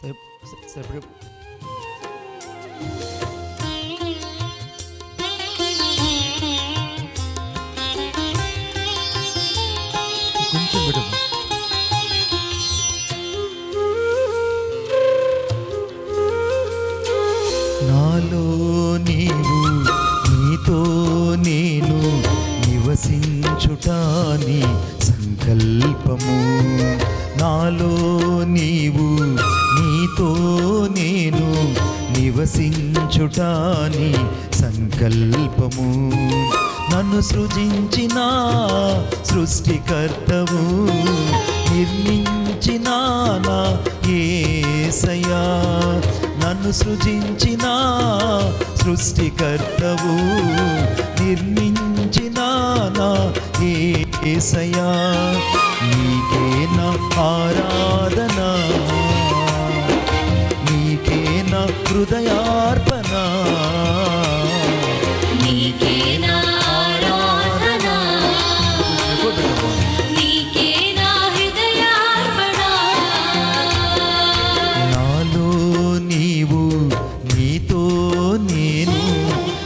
సరే కొంచెం విడు. నాలో నీవు నీతో నేను నివసించుటాని సంకల్పము. నాలో నీవు నీతో నేను నివసించుటాని సంకల్పము. నన్ను సృజించిన సృష్టికర్తవు, నిర్మించిన నా యేసయ్యా. నన్ను సృజించిన సృష్టికర్తవు, నిర్మించిన నా యేసయ్యా. నీకే నా ఆరాధన, నీకే నా హృదయార్పణ, నీకే నా ఆరాధన, నీకే నా హృదయార్పణ. నాలో నీవు నీతో నేను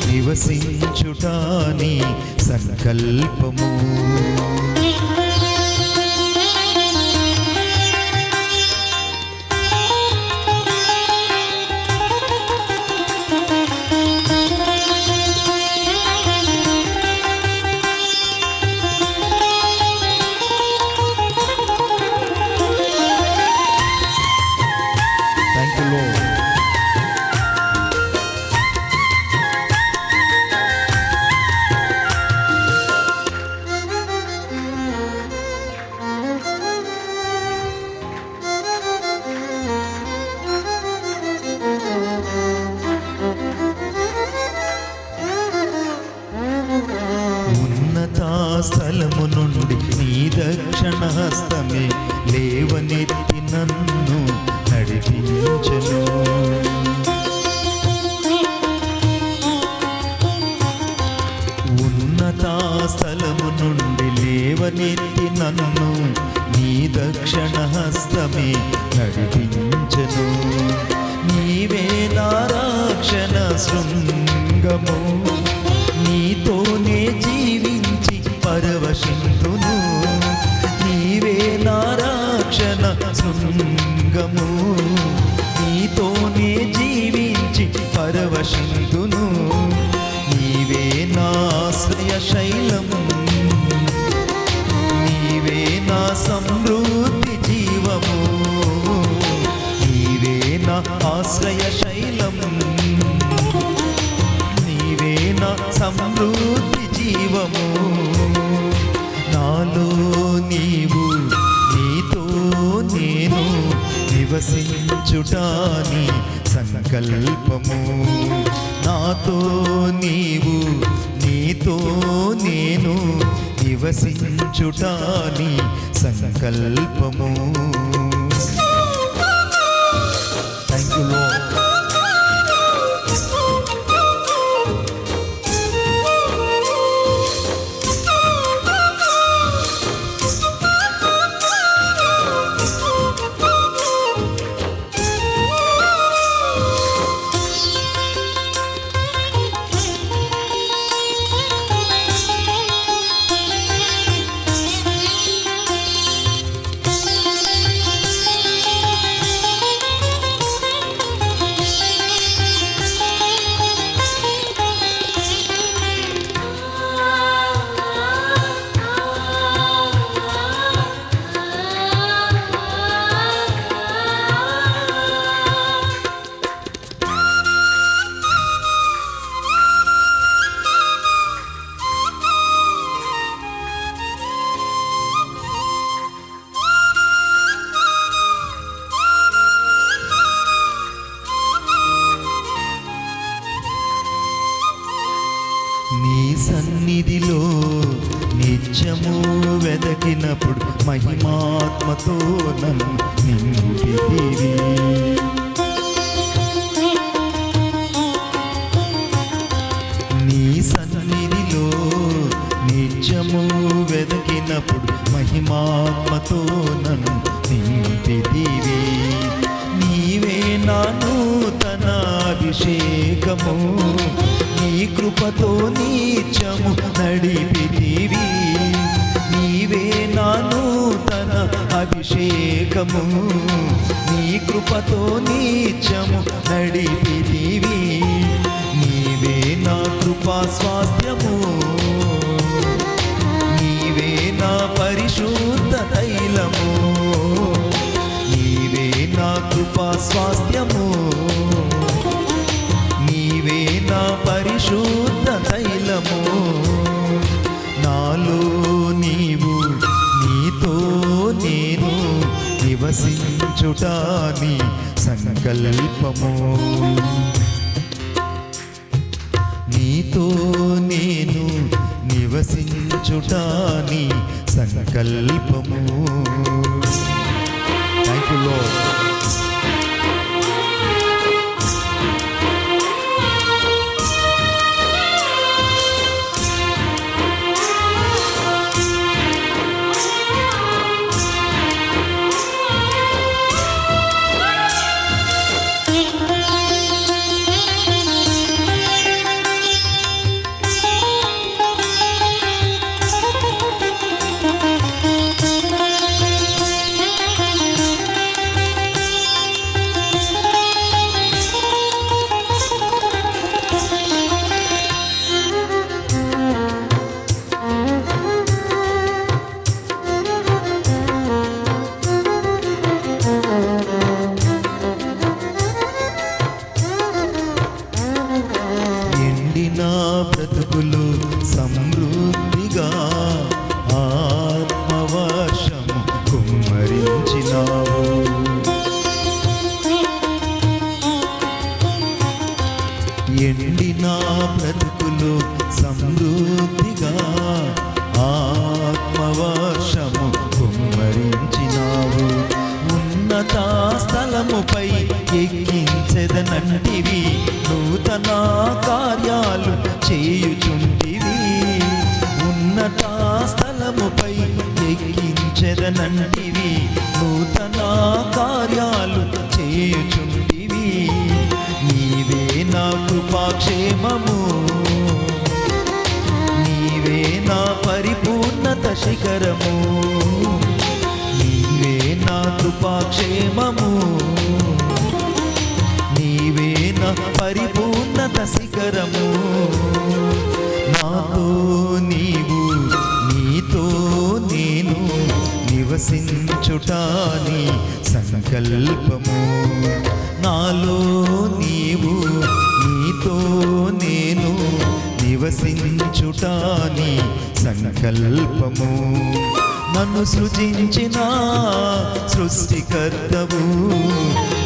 నివసించుటాని సంకల్పము. Thank you, Lord. ఉన్నత స్థలము నుండి నీ దక్షిణ హస్తమే లేవనెత్తి నన్ను నడిపించెను. ఉన్నత స్థలము నుండి లేవనెత్తి నన్ను నీ దక్షిణ హస్తమే నడిపించెను. నీవే నా రక్షణ శృంగము, నీతోనే జీవించి పరవశింతును. నీవే నా రక్షణ శృంగము, నీతోనే జీవించి పరవశింతును. నీవే నా ఆశ్రయ శైలము, నీవే నా సమృద్ధి జీవము. నీవే నా ఆశ్రయ శైలము, నీవే నా సమృద్ధి జీవము. నాలో నీవు నీతో నేను నివసించుటాని సంకల్పము. నాతో నీవు నీతో నేను నివసించుటాని సంకల్పము. Thank you lord. నీ సన్నిధిలో నిత్యము వెదకినప్పుడు మహిమాత్మతో నన్ను నింపితివి. నీ సన్నిధిలో నిత్యము వెదకినప్పుడు మహిమాత్మతో నన్ను నింపితివి. నీవే నా నూతన అభిషేకము, నీ కృపతో నిత్యము నడిపితివి. నీవే నా నూతన అభిషేకము, నీ కృపతో నిత్యము నడిపితివి. నీవే నా కృపా స్వాస్థ్యము, నీవే నా పరిశుద్ధ తైలము, నీవే నా కృపా స్వాస్థ్యము, నీవే నా పరిశుద్ధ తైలము. నాలో నీవు, నీతో నేను నివసించుట నీ సంకల్పము. నీతో నేను నివసించుట నీ సంకల్పము. Thank you lord. ఎండిన బ్రతుకులు సమృద్ధిగా ఆత్మవర్షం కుమ్మరించినావు. ఎండిన బ్రతుకులు సమృద్ధిగా ఆత్మవర్షము కుమ్మరించినావు. ఉన్నత స్థలముపై ఎక్కించెదనంటివి, నూతన కార్యాలు చేయుచుంటివి. ఉన్నత స్థలముపై ఎక్కించెదనంటివి, నూతన కార్యాలు చేయుచుంటివి. నీవే నా కృపాక్షేమము, నీవే నా పరిపూర్ణత శిఖరము. నీవే నా కృపాక్షేమము, నీవే నా పరిపూర్ణత శిఖరము. నాతో నీవు, నీతో నేను నివసించుట నీ సంకల్పము. నాలో నీవు, నీతో నేను నివసించుట నీ సంకల్పము. నన్ను సృజించిన సృష్టికర్తవు,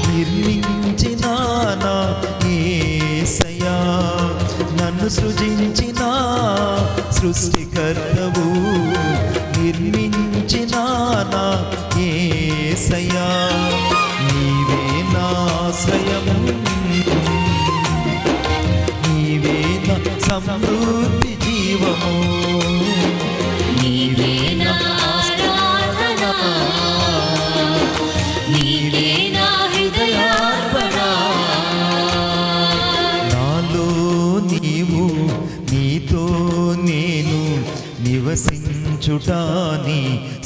నిర్మించిన నా యేసయ్యా. నన్ను సృజించిన సృష్టికర్తవు, నిర్మించిన నా యేసయ్యా. నీవే నా ఆశ్రయము, నీవే నా సమృద్ధి జీవము, నీవే నా ఆరాధన, నీవే నా హృదయార్పణ. నాలో నీవు, నీతో నేను నివసించుట నీ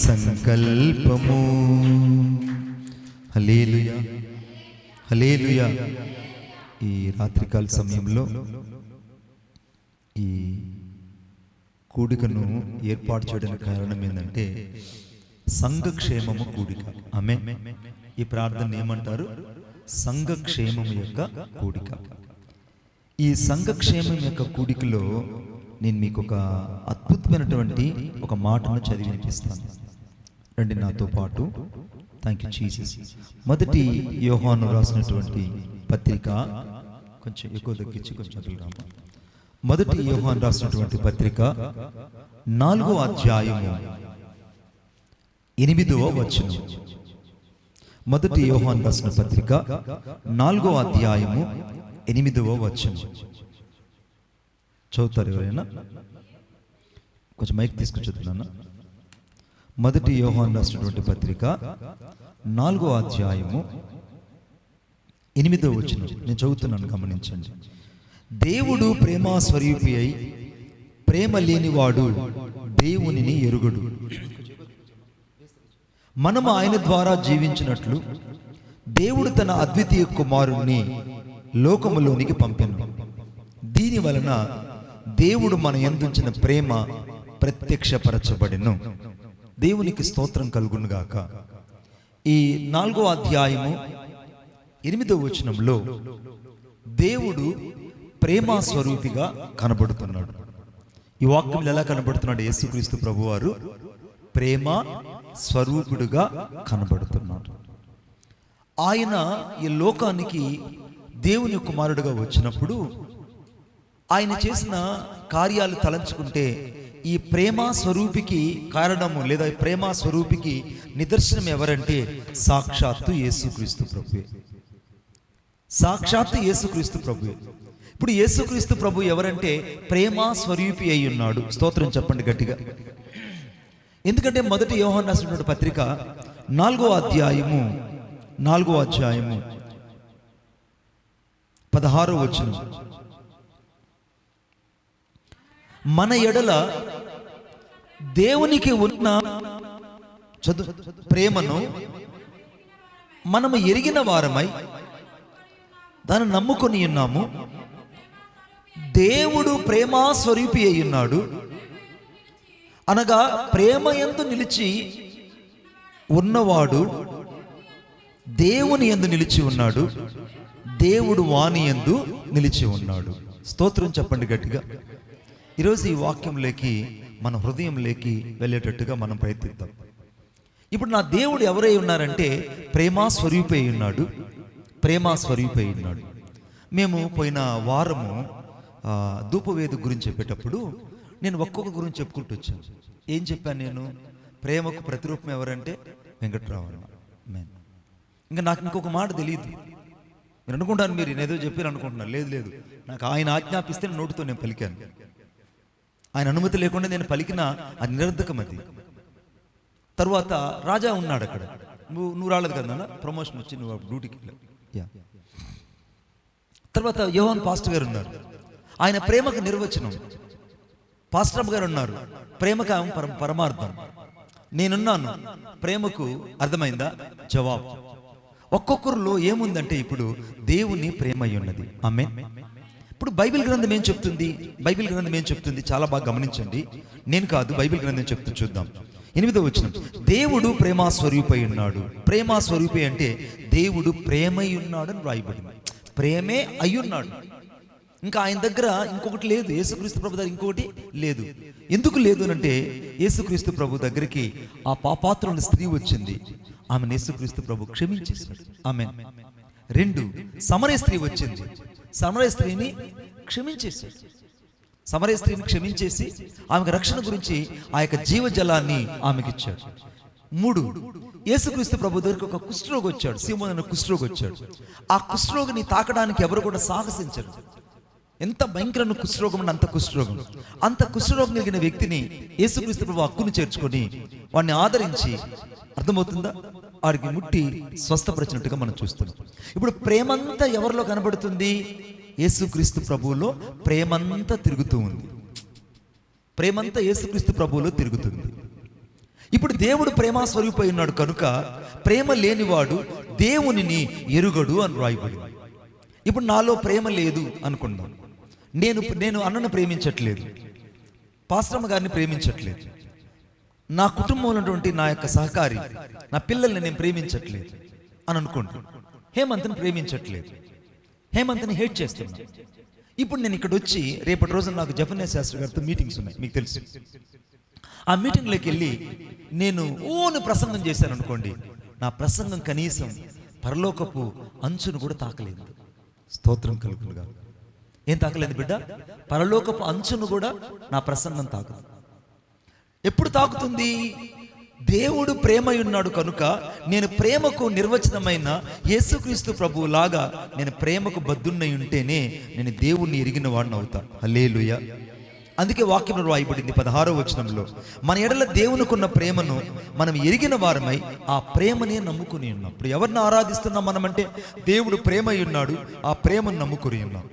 సంకల్పము. హల్లెలూయా, హల్లెలూయా. ఈ రాత్రికాల సమయంలో ఈ కూడికను ఏర్పాటు చేయడానికి కారణం ఏంటంటే సంఘక్షేమము కూడిక. ఆమేన్. ఈ ప్రార్థన ఏమంటారు? సంఘక్షేమము యొక్క కూడిక. ఈ సంఘక్షేమం యొక్క కూడికలో నేను మీకు ఒక అద్భుతమైనటువంటి ఒక మాటను చదివి వినిపిస్తాను. రండి నాతో పాటు. Thank you Jesus. మొదటి యోహాను రాసినటువంటి పత్రిక, కొంచెం ఎక్కువ దక్కించి కొంచెం చదువుదాము. మొదటి యోహాను రాసినటువంటి పత్రిక 4వ అధ్యాయము 8వ వచనం. మొదటి యోహాను రాసిన పత్రిక 4వ అధ్యాయము 8వ వచనం. చదువుతారు ఎవరైనా? కొంచెం మైక్ తీసుకుని చదువుతున్నాను. మొదటి యోహాను రాసినటువంటి పత్రిక 4వ అధ్యాయము 8వ వచనం నేను చదువుతున్నాను, గమనించండి. దేవుడు ప్రేమ స్వరూపి అయి ప్రేమ లేనివాడు దేవునిని ఎరుగడు. మనము ఆయన ద్వారా జీవించినట్లు దేవుడు తన అద్వితీయ కుమారుణ్ణి లోకములోనికి పంపెను. దీని వలన దేవుడు మన యందుంచిన ప్రేమ ప్రత్యక్షపరచబడెను. దేవునికి స్తోత్రం కలుగును గాక. ఈ 4వ అధ్యాయము 8వ వచనంలో దేవుడు ప్రేమ స్వరూపిగా కనబడుతున్నాడు. ఈ వాక్యం ఎలా కనబడుతున్నాడు? యేసుక్రీస్తు ప్రభువారు ప్రేమ స్వరూపుడుగా కనబడుతున్నాడు. ఆయన ఈ లోకానికి దేవుని కుమారుడుగా వచ్చినప్పుడు ఆయన చేసిన కార్యాలు తలంచుకుంటే ఈ ప్రేమ స్వరూపికి కారణము లేదా ప్రేమ స్వరూపికి నిదర్శనం ఎవరంటే సాక్షాత్తు యేసుక్రీస్తు ప్రభువే. సాక్షాత్తు యేసుక్రీస్తు ప్రభువే. ఇప్పుడు యేసుక్రీస్తు ప్రభు ఎవరంటే ప్రేమ స్వరూపి అయి ఉన్నాడు. స్తోత్రం చెప్పండి గట్టిగా. ఎందుకంటే మొదటి యోహాను రాసిన పత్రిక 4వ అధ్యాయము 16వ వచనం, మన ఎడల దేవునికి ఉన్న ప్రేమను మనము ఎరిగిన వారమై దాన్ని నమ్ముకొని ఉన్నాము. దేవుడు ప్రేమ స్వరూపి అయి ఉన్నాడు అనగా ప్రేమ యందు నిలిచి ఉన్నవాడు దేవుని యందు నిలిచి ఉన్నాడు, దేవుడు వాని యందు నిలిచి ఉన్నాడు. స్తోత్రం చెప్పండి గట్టిగా. ఈరోజు ఈ వాక్యంలోకి మన హృదయంలోకి వెళ్ళేటట్టుగా మనం ప్రయత్నిద్దాం. ఇప్పుడు నా దేవుడు ఎవరై ఉన్నారంటే ప్రేమ స్వరూపి అయి ఉన్నాడు, ప్రేమ స్వరూపి అయి ఉన్నాడు. మేము పోయిన వారము ధూపవేది గురించి చెప్పేటప్పుడు నేను ఒక్కొక్క గురించి చెప్పుకుంటూ వచ్చాను. ఏం చెప్పాను నేను? ప్రేమకు ప్రతిరూపం ఎవరంటే వెంకట్రావు అన్న. ఇంకా నాకు ఇంకొక మాట తెలియదు. మీరు అనుకుంటాను మీరు నేనేదో చెప్పారు అనుకుంటున్నారు. లేదు, నాకు ఆయన ఆజ్ఞాపిస్తే నోటితో నేను పలికాను. ఆయన అనుమతి లేకుండా నేను పలికిన అది నిరర్ధకం. అది తర్వాత రాజా ఉన్నాడు అక్కడ. నువ్వు రాలేదు కదా, ప్రమోషన్ వచ్చి నువ్వు డ్యూటీకి వెళ్ళావు. తర్వాత యోహాన్ పాస్టర్ గారు ఉన్నారు, ఆయన ప్రేమకు నిర్వచనం. పాస్టర్ గారు ఉన్నారు, ప్రేమకు పరమార్థం. నేనున్నాను, ప్రేమకు అర్థమైందా? జవాబు. ఒక్కొక్కరిలో ఏముందంటే ఇప్పుడు దేవుని ప్రేమ అయి ఉన్నది. ఆమేన్. ఇప్పుడు బైబిల్ గ్రంథం ఏం చెప్తుంది? బైబిల్ గ్రంథం ఏం చెప్తుంది? చాలా బాగా గమనించండి. నేను కాదు, బైబిల్ గ్రంథం చెప్తూ చూద్దాం. 8వ వచనం, దేవుడు ప్రేమ స్వరూపి అయి ఉన్నాడు. ప్రేమ స్వరూపి అంటే దేవుడు ప్రేమై ఉన్నాడు అని రాయబడింది. ప్రేమే అయ్యున్నాడు. ఇంకా ఆయన దగ్గర ఇంకొకటి లేదు. యేసుక్రీస్తు ప్రభు దగ్గర ఇంకొకటి లేదు. ఎందుకు లేదు అంటే యేసుక్రీస్తు ప్రభు దగ్గరికి ఆ పాపాత్రుని స్త్రీ వచ్చింది. ఆమెను యేసుక్రీస్తు ప్రభు క్షమించేశాడు. ఆమేన్. 2, సమరయ స్త్రీ వచ్చింది. సమరయ స్త్రీని క్షమించేశాడు. సమరయ స్త్రీని క్షమించేసి ఆమెకు రక్షణ గురించి ఆ యొక్క జీవజలాన్ని ఆమెకి ఇచ్చాడు. 3, యేసుక్రీస్తు ప్రభు దగ్గరికి ఒక కుష్ఠరోగి వచ్చాడు. సీమోను అనే కుష్ఠరోగి వచ్చాడు. ఆ కుష్ఠరోగిని తాకడానికి ఎవరు కూడా సాహసించరు. ఎంత భయంకరమైన కుష్ఠరోగం అంటే అంత కుష్ఠరోగం కలిగిన వ్యక్తిని యేసుక్రీస్తు ప్రభు హక్కును చేర్చుకొని వాడిని ఆదరించి, అర్థమవుతుందా, వాడికి ముట్టి స్వస్థపరిచినట్టుగా మనం చూస్తున్నాం. ఇప్పుడు ప్రేమంతా ఎవరిలో కనబడుతుంది? యేసుక్రీస్తు ప్రభువులో ప్రేమంతా తిరుగుతూ ఉంది. ప్రేమంతా యేసుక్రీస్తు ప్రభువులో తిరుగుతుంది. ఇప్పుడు దేవుడు ప్రేమ స్వరూపై ఉన్నాడు కనుక ప్రేమ లేనివాడు దేవునిని ఎరుగడు అని రాయబడింది. ఇప్పుడు నాలో ప్రేమ లేదు అనుకుందాం. నేను అన్నను ప్రేమించట్లేదు, పాస్టమ్మ గారిని ప్రేమించట్లేదు, నా కుటుంబంలో ఉన్నటువంటి నా యొక్క సహకారి, నా పిల్లల్ని నేను ప్రేమించట్లేదు అని అనుకోండి. హేమంత్ని ప్రేమించట్లేదు, హేమంత్ని హేట్ చేస్తున్నా. ఇప్పుడు నేను ఇక్కడ వచ్చి రేపటి రోజున నాకు జఫన్య శాస్త్రి గారితో మీటింగ్స్ ఉన్నాయి, మీకు తెలుసు. ఆ మీటింగ్లోకి వెళ్ళి నేను ప్రసంగం చేశాను అనుకోండి. నా ప్రసంగం కనీసం పరలోకపు అంచును కూడా తాకలేదు. స్తోత్రం కలుగునుగా. ఏం తాకలేదు బిడ్డ? పరలోకపు అంచును కూడా నా ప్రసంగం తాకదు. ఎప్పుడు తాకుతుంది? దేవుడు ప్రేమై ఉన్నాడు కనుక నేను ప్రేమకు నిర్వచనమైన యేసుక్రీస్తు ప్రభువు లాగా నేను ప్రేమకు బద్దున్నై ఉంటేనే నేను దేవుణ్ణి ఎరిగిన వాడిని అవుతా. హల్లెలూయా. అందుకే వాక్యంలో రాయబడింది 16వ వచనంలో, మన ఎడల దేవునికున్న ప్రేమను మనం ఎరిగిన వారమై ఆ ప్రేమనే నమ్ముకుని ఉన్నాం. ఇప్పుడు ఎవరిని ఆరాధిస్తున్నాం మనమంటే దేవుడు ప్రేమ అయి ఉన్నాడు, ఆ ప్రేమను నమ్ముకుని ఉన్నాం.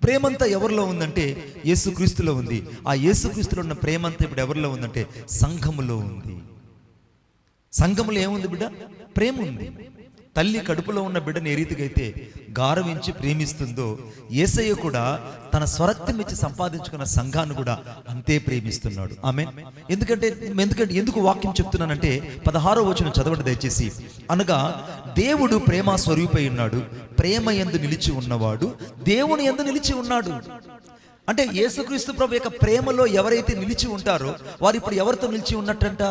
ప్రేమంతా ఎవరిలో ఉందంటే యేసుక్రీస్తులో ఉంది. ఆ యేసుక్రీస్తులో ఉన్న ప్రేమంతా ఇప్పుడు ఎవరిలో ఉందంటే సంఘములో ఉంది. సంఘములో ఏముంది బిడ్డ? ప్రేమ ఉంది. తల్లి కడుపులో ఉన్న బిడ్డను ఏ రీతిగా అయితే గారవించి ప్రేమిస్తుందో, యేసయ్య కూడా తన స్వరక్తం ఇచ్చి సంపాదించుకున్న సంఘాన్ని కూడా అంతే ప్రేమిస్తున్నాడు. ఆమేన్. ఎందుకంటే ఎందుకు వాక్యం చెప్తున్నానంటే 16వ వచనం చదవండి దయచేసి. అనగా దేవుడు ప్రేమ స్వరూపై ఉన్నాడు, ప్రేమ యందు నిలిచి ఉన్నవాడు దేవుని యందు నిలిచి ఉన్నాడు. అంటే యేసుక్రీస్తు ప్రభు యొక్క ప్రేమలో ఎవరైతే నిలిచి ఉంటారో వారు ఇప్పుడు ఎవరితో నిలిచి ఉన్నట్టంట?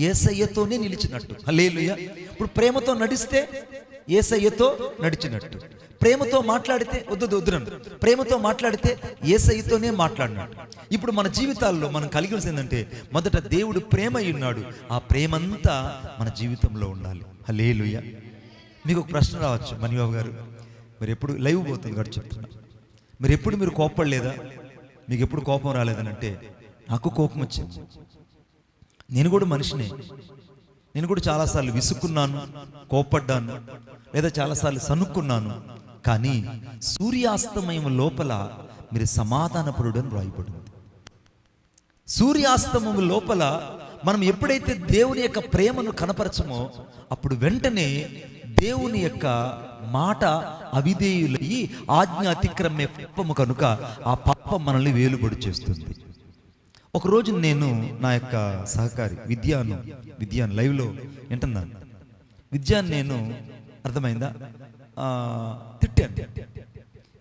యేసయ్యతోనే నిలిచినట్టు. హల్లెలూయా. ఇప్పుడు ప్రేమతో నడిస్తే యేసయ్యతో నడిచినట్టు, ప్రేమతో మాట్లాడితే వద్దురను ప్రేమతో మాట్లాడితే యేసయ్యతోనే మాట్లాడినట్టు. ఇప్పుడు మన జీవితాల్లో మనం కలిగి ఏంటంటే మొదట దేవుడు ప్రేమ అయి ఉన్నాడు, ఆ ప్రేమంతా మన జీవితంలో ఉండాలి. హల్లెలూయా. మీకు ఒక ప్రశ్న రావచ్చు, మణిబాబు గారు మీరు ఎప్పుడు లైవ్ పోతుంది కాబట్టి చెప్తున్నా, మీరు కోపడలేదా? మీకు ఎప్పుడు కోపం రాలేదని అంటే, నాకు కోపం వచ్చింది. నేను కూడా మనిషినే. నేను కూడా చాలాసార్లు విసుక్కున్నాను, కోపడ్డాను, లేదా చాలాసార్లు సనుక్కున్నాను. కానీ సూర్యాస్తమయం లోపల మీరు సమాధానపరుడని రాయబడింది. సూర్యాస్తమం లోపల మనం ఎప్పుడైతే దేవుని యొక్క ప్రేమను కనపరచమో అప్పుడు వెంటనే దేవుని యొక్క మాట అవిధేయులయ్యి ఆజ్ఞ అతిక్రమే పాపము కనుక ఆ పాపం మనల్ని వేలుబడి చేస్తుంది. ఒకరోజు నేను నా యొక్క సహకారి విద్యాను లైవ్లో వింటున్నాను. విద్యాను నేను అర్థమైందా తిట్టాను.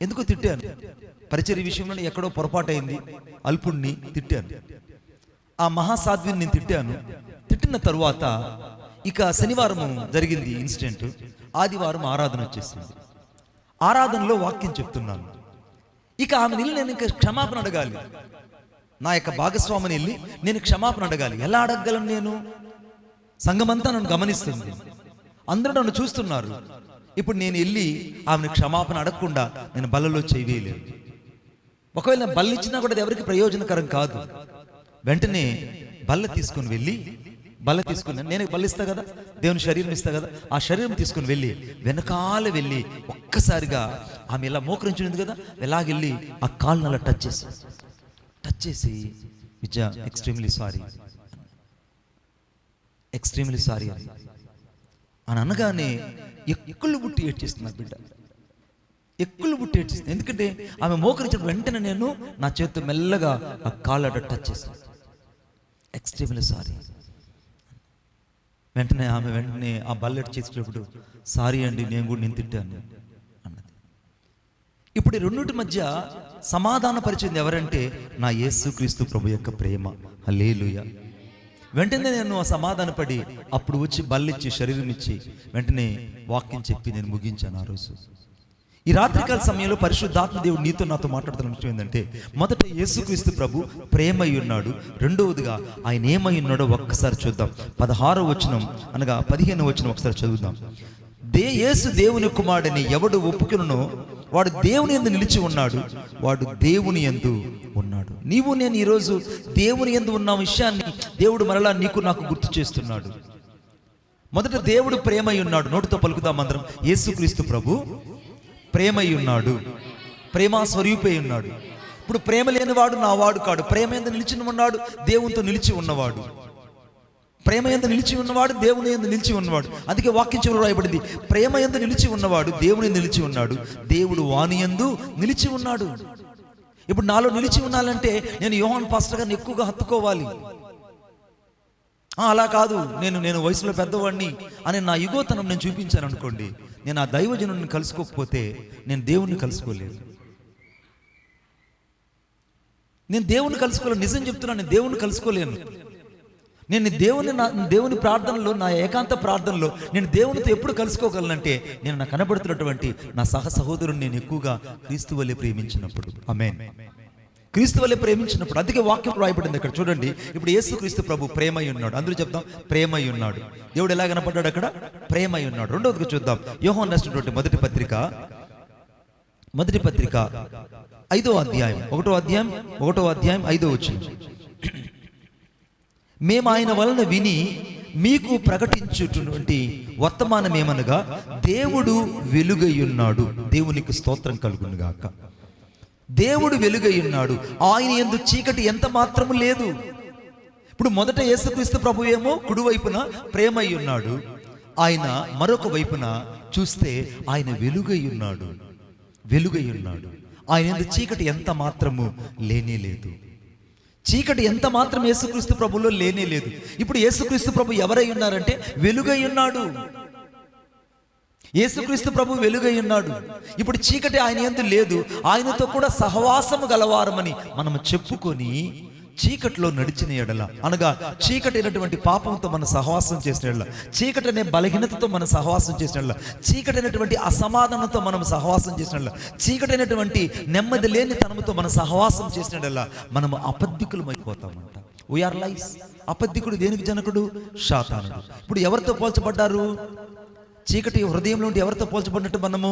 ఎందుకో తిట్టాను, పరిచర్య విషయంలో ఎక్కడో పొరపాటు అయింది, అల్పుణ్ణి తిట్టాను. ఆ మహాసాధ్విని నేను తిట్టిన తరువాత ఇక శనివారం జరిగింది ఇన్సిడెంట్. ఆదివారం ఆరాధన వచ్చేసింది. ఆరాధనలో వాక్యం చెప్తున్నాను. ఇక ఆమె వెళ్ళి నేను ఇంకా క్షమాపణ అడగాలి, నా యొక్క భాగస్వామిని వెళ్ళి నేను క్షమాపణ అడగాలి. ఎలా అడగగలను? నేను సంఘమంతా నన్ను గమనిస్తుంది, అందరూ నన్ను చూస్తున్నారు. ఇప్పుడు నేను వెళ్ళి ఆమెను క్షమాపణ అడగకుండా నేను బల్లలో చేయలేను. ఒకవేళ నేను బల్ల ఇచ్చినా కూడా అది ఎవరికి ప్రయోజనకరం కాదు. వెంటనే బల్ల తీసుకుని నేను బల్లిస్తా కదా, దేవుని శరీరం ఇస్తా కదా, ఆ శరీరం తీసుకుని వెళ్ళి వెనకాల వెళ్ళి ఒక్కసారిగా ఆమె ఇలా మోకరించింది కదా, ఎలాగెళ్ళి ఆ కాళ్ళను అలా టచ్ చేసి విద్య ఎక్స్ట్రీమ్లీ సారీ అని అనగానే ఎక్కులు బుట్టి ఏడ్చేస్తుంది బిడ్డ, ఎక్కులు బుట్టి ఏడ్చేస్తుంది. ఎందుకంటే ఆమె మోకరించిన వెంటనే నేను నా చేతితో మెల్లగా ఆ కాళ్ళ టచ్ చేస్తాను, ఎక్స్ట్రీమ్లీ సారీ. వెంటనే ఆ బల్లెట్ చేసేటప్పుడు సారీ అండి, నేను తిట్టాను అన్నది. ఇప్పుడు ఈ రెండింటి మధ్య సమాధాన పరిచింది ఎవరంటే నా యేసుక్రీస్తు ప్రభు యొక్క ప్రేమ. హల్లెలూయా. వెంటనే నేను ఆ సమాధాన పడి అప్పుడు వచ్చి బల్లిచ్చి శరీరం ఇచ్చి వెంటనే వాక్యం చెప్పి నేను ముగించాను ఆ రోజు. ఈ రాత్రికాల సమయంలో పరిశుద్ధాత్మ దేవుడు నీతో నాతో మాట్లాడుతున్న విషయం ఏంటంటే, మొదట యేసుక్రీస్తు ప్రభు ప్రేమ అయి ఉన్నాడు, రెండవదిగా ఆయన ఏమై ఉన్నాడో ఒక్కసారి చూద్దాం. 16వ వచనం అనగా 15వ వచనం ఒకసారి చదువుదాం. యేసు దేవుని కుమారుడని ఎవడు ఒప్పుకొనునో వాడు దేవుని యందు నిలిచి ఉన్నాడు, వాడు దేవుని యందు ఉన్నాడు. నీవు నేను ఈరోజు దేవుని యందు ఉన్న విషయాన్ని దేవుడు మరలా నీకు నాకు గుర్తు చేస్తున్నాడు. మొదట దేవుడు ప్రేమ అయి ఉన్నాడు, నోటితో పలుకుదాం అందరం. యేసుక్రీస్తు ప్రభు ప్రేమ అయి ఉన్నాడు, ప్రేమ స్వరూపై ఉన్నాడు. ఇప్పుడు ప్రేమ లేనివాడు నా వాడు కాడు. ప్రేమ యందు నిలిచి ఉన్నాడు, దేవునితో నిలిచి ఉన్నవాడు. ప్రేమ యందు నిలిచి ఉన్నవాడు, దేవుని యందు నిలిచి ఉన్నవాడు. అందుకే వాక్యం చివరలో రాయబడింది, ప్రేమ యందు నిలిచి ఉన్నవాడు దేవుని నిలిచి ఉన్నాడు, దేవుడు వాని యందు నిలిచి ఉన్నాడు. ఇప్పుడు నాలో నిలిచి ఉండాలంటే నేను యోహాన్ పాస్టర్ గారిని ఎక్కువగా హత్తుకోవాలి. అలా కాదు, నేను వయసులో పెద్దవాడిని అని నా యుగోతనం నేను చూపించాను అనుకోండి, నేను ఆ దైవజనుడిని కలుసుకోకపోతే నేను దేవుణ్ణి కలుసుకోలేదు. నేను దేవుణ్ణి కలుసుకోలేను, నిజం చెప్తున్నాను, నేను దేవుణ్ణి కలుసుకోలేను. నేను దేవుని ప్రార్థనలో, నా ఏకాంత ప్రార్థనలో నేను దేవునితో ఎప్పుడు కలుసుకోగలనంటే నేను నాకు కనబడుతున్నటువంటి నా సహోదరుని నేను ఎక్కువగా క్రీస్తు వల్లే ప్రేమించినప్పుడు. ఆమేన్. క్రీస్తు వల్లే ప్రేమించినప్పుడు. అందుకే వాక్యం రాయబడింది అక్కడ చూడండి. ఇప్పుడు యేసుక్రీస్తు ప్రభు ప్రేమ అయి ఉన్నాడు. అందరూ చెప్తాం ప్రేమ అయి ఉన్నాడు. దేవుడు ఎలా కనపడ్డాడు అక్కడ? ప్రేమ అయి ఉన్నాడు. రెండవదిగా చూద్దాం, యోహాను రాసినటువంటి మొదటి పత్రిక మొదటి పత్రిక 5వ అధ్యాయం 1వ అధ్యాయం 5వ వచనం. మేము ఆయన వలన విని మీకు ప్రకటించుటువంటి వర్తమానం ఏమనగా దేవుడు వెలుగయ్యున్నాడు. దేవునికి స్తోత్రం కలుగును గాక. దేవుడు వెలుగయ్యున్నాడు, ఆయన యందు చీకటి ఎంత మాత్రము లేదు. ఇప్పుడు మొదట యేసుక్రీస్తు ప్రభు ఏమో కుడివైపున ప్రేమయ్యున్నాడు, ఆయన మరొక వైపున చూస్తే ఆయన వెలుగయ్యున్నాడు. ఆయన యందు చీకటి ఎంత మాత్రము లేనే లేదు. చీకటి ఎంత మాత్రం యేసుక్రీస్తు ప్రభులో లేనే లేదు. ఇప్పుడు యేసుక్రీస్తు ప్రభు ఎవరై ఉన్నారంటే వెలుగై ఉన్నాడు. యేసుక్రీస్తు ప్రభు వెలుగై ఉన్నాడు. ఇప్పుడు చీకటి ఆయన యందు లేదు. ఆయనతో కూడా సహవాసము గలవారమని మనం చెప్పుకొని చీకటిలో నడిచిన ఎడల, అనగా చీకటి అయినటువంటి పాపంతో మనం సహవాసం చేసిన ఎడల, చీకటి అనే బలహీనతతో మనం సహవాసం చేసిన ఎడల, చీకటి అయినటువంటి అసమాధానంతో మనం సహవాసం చేసిన ఎడల, చీకటి అయినటువంటి నెమ్మది లేని తనముతో మనం సహవాసం చేసిన ఎడల మనము అబద్ధికులం అయిపోతామంట. వీఆర్ లైస్. అబద్ధికుడు దేనికి జనకుడు? సాతానుడు. ఇప్పుడు ఎవరితో పోల్చబడ్డారు? చీకటి హృదయంలో ఉండి ఎవరితో పోల్చబడినట్టు? మనము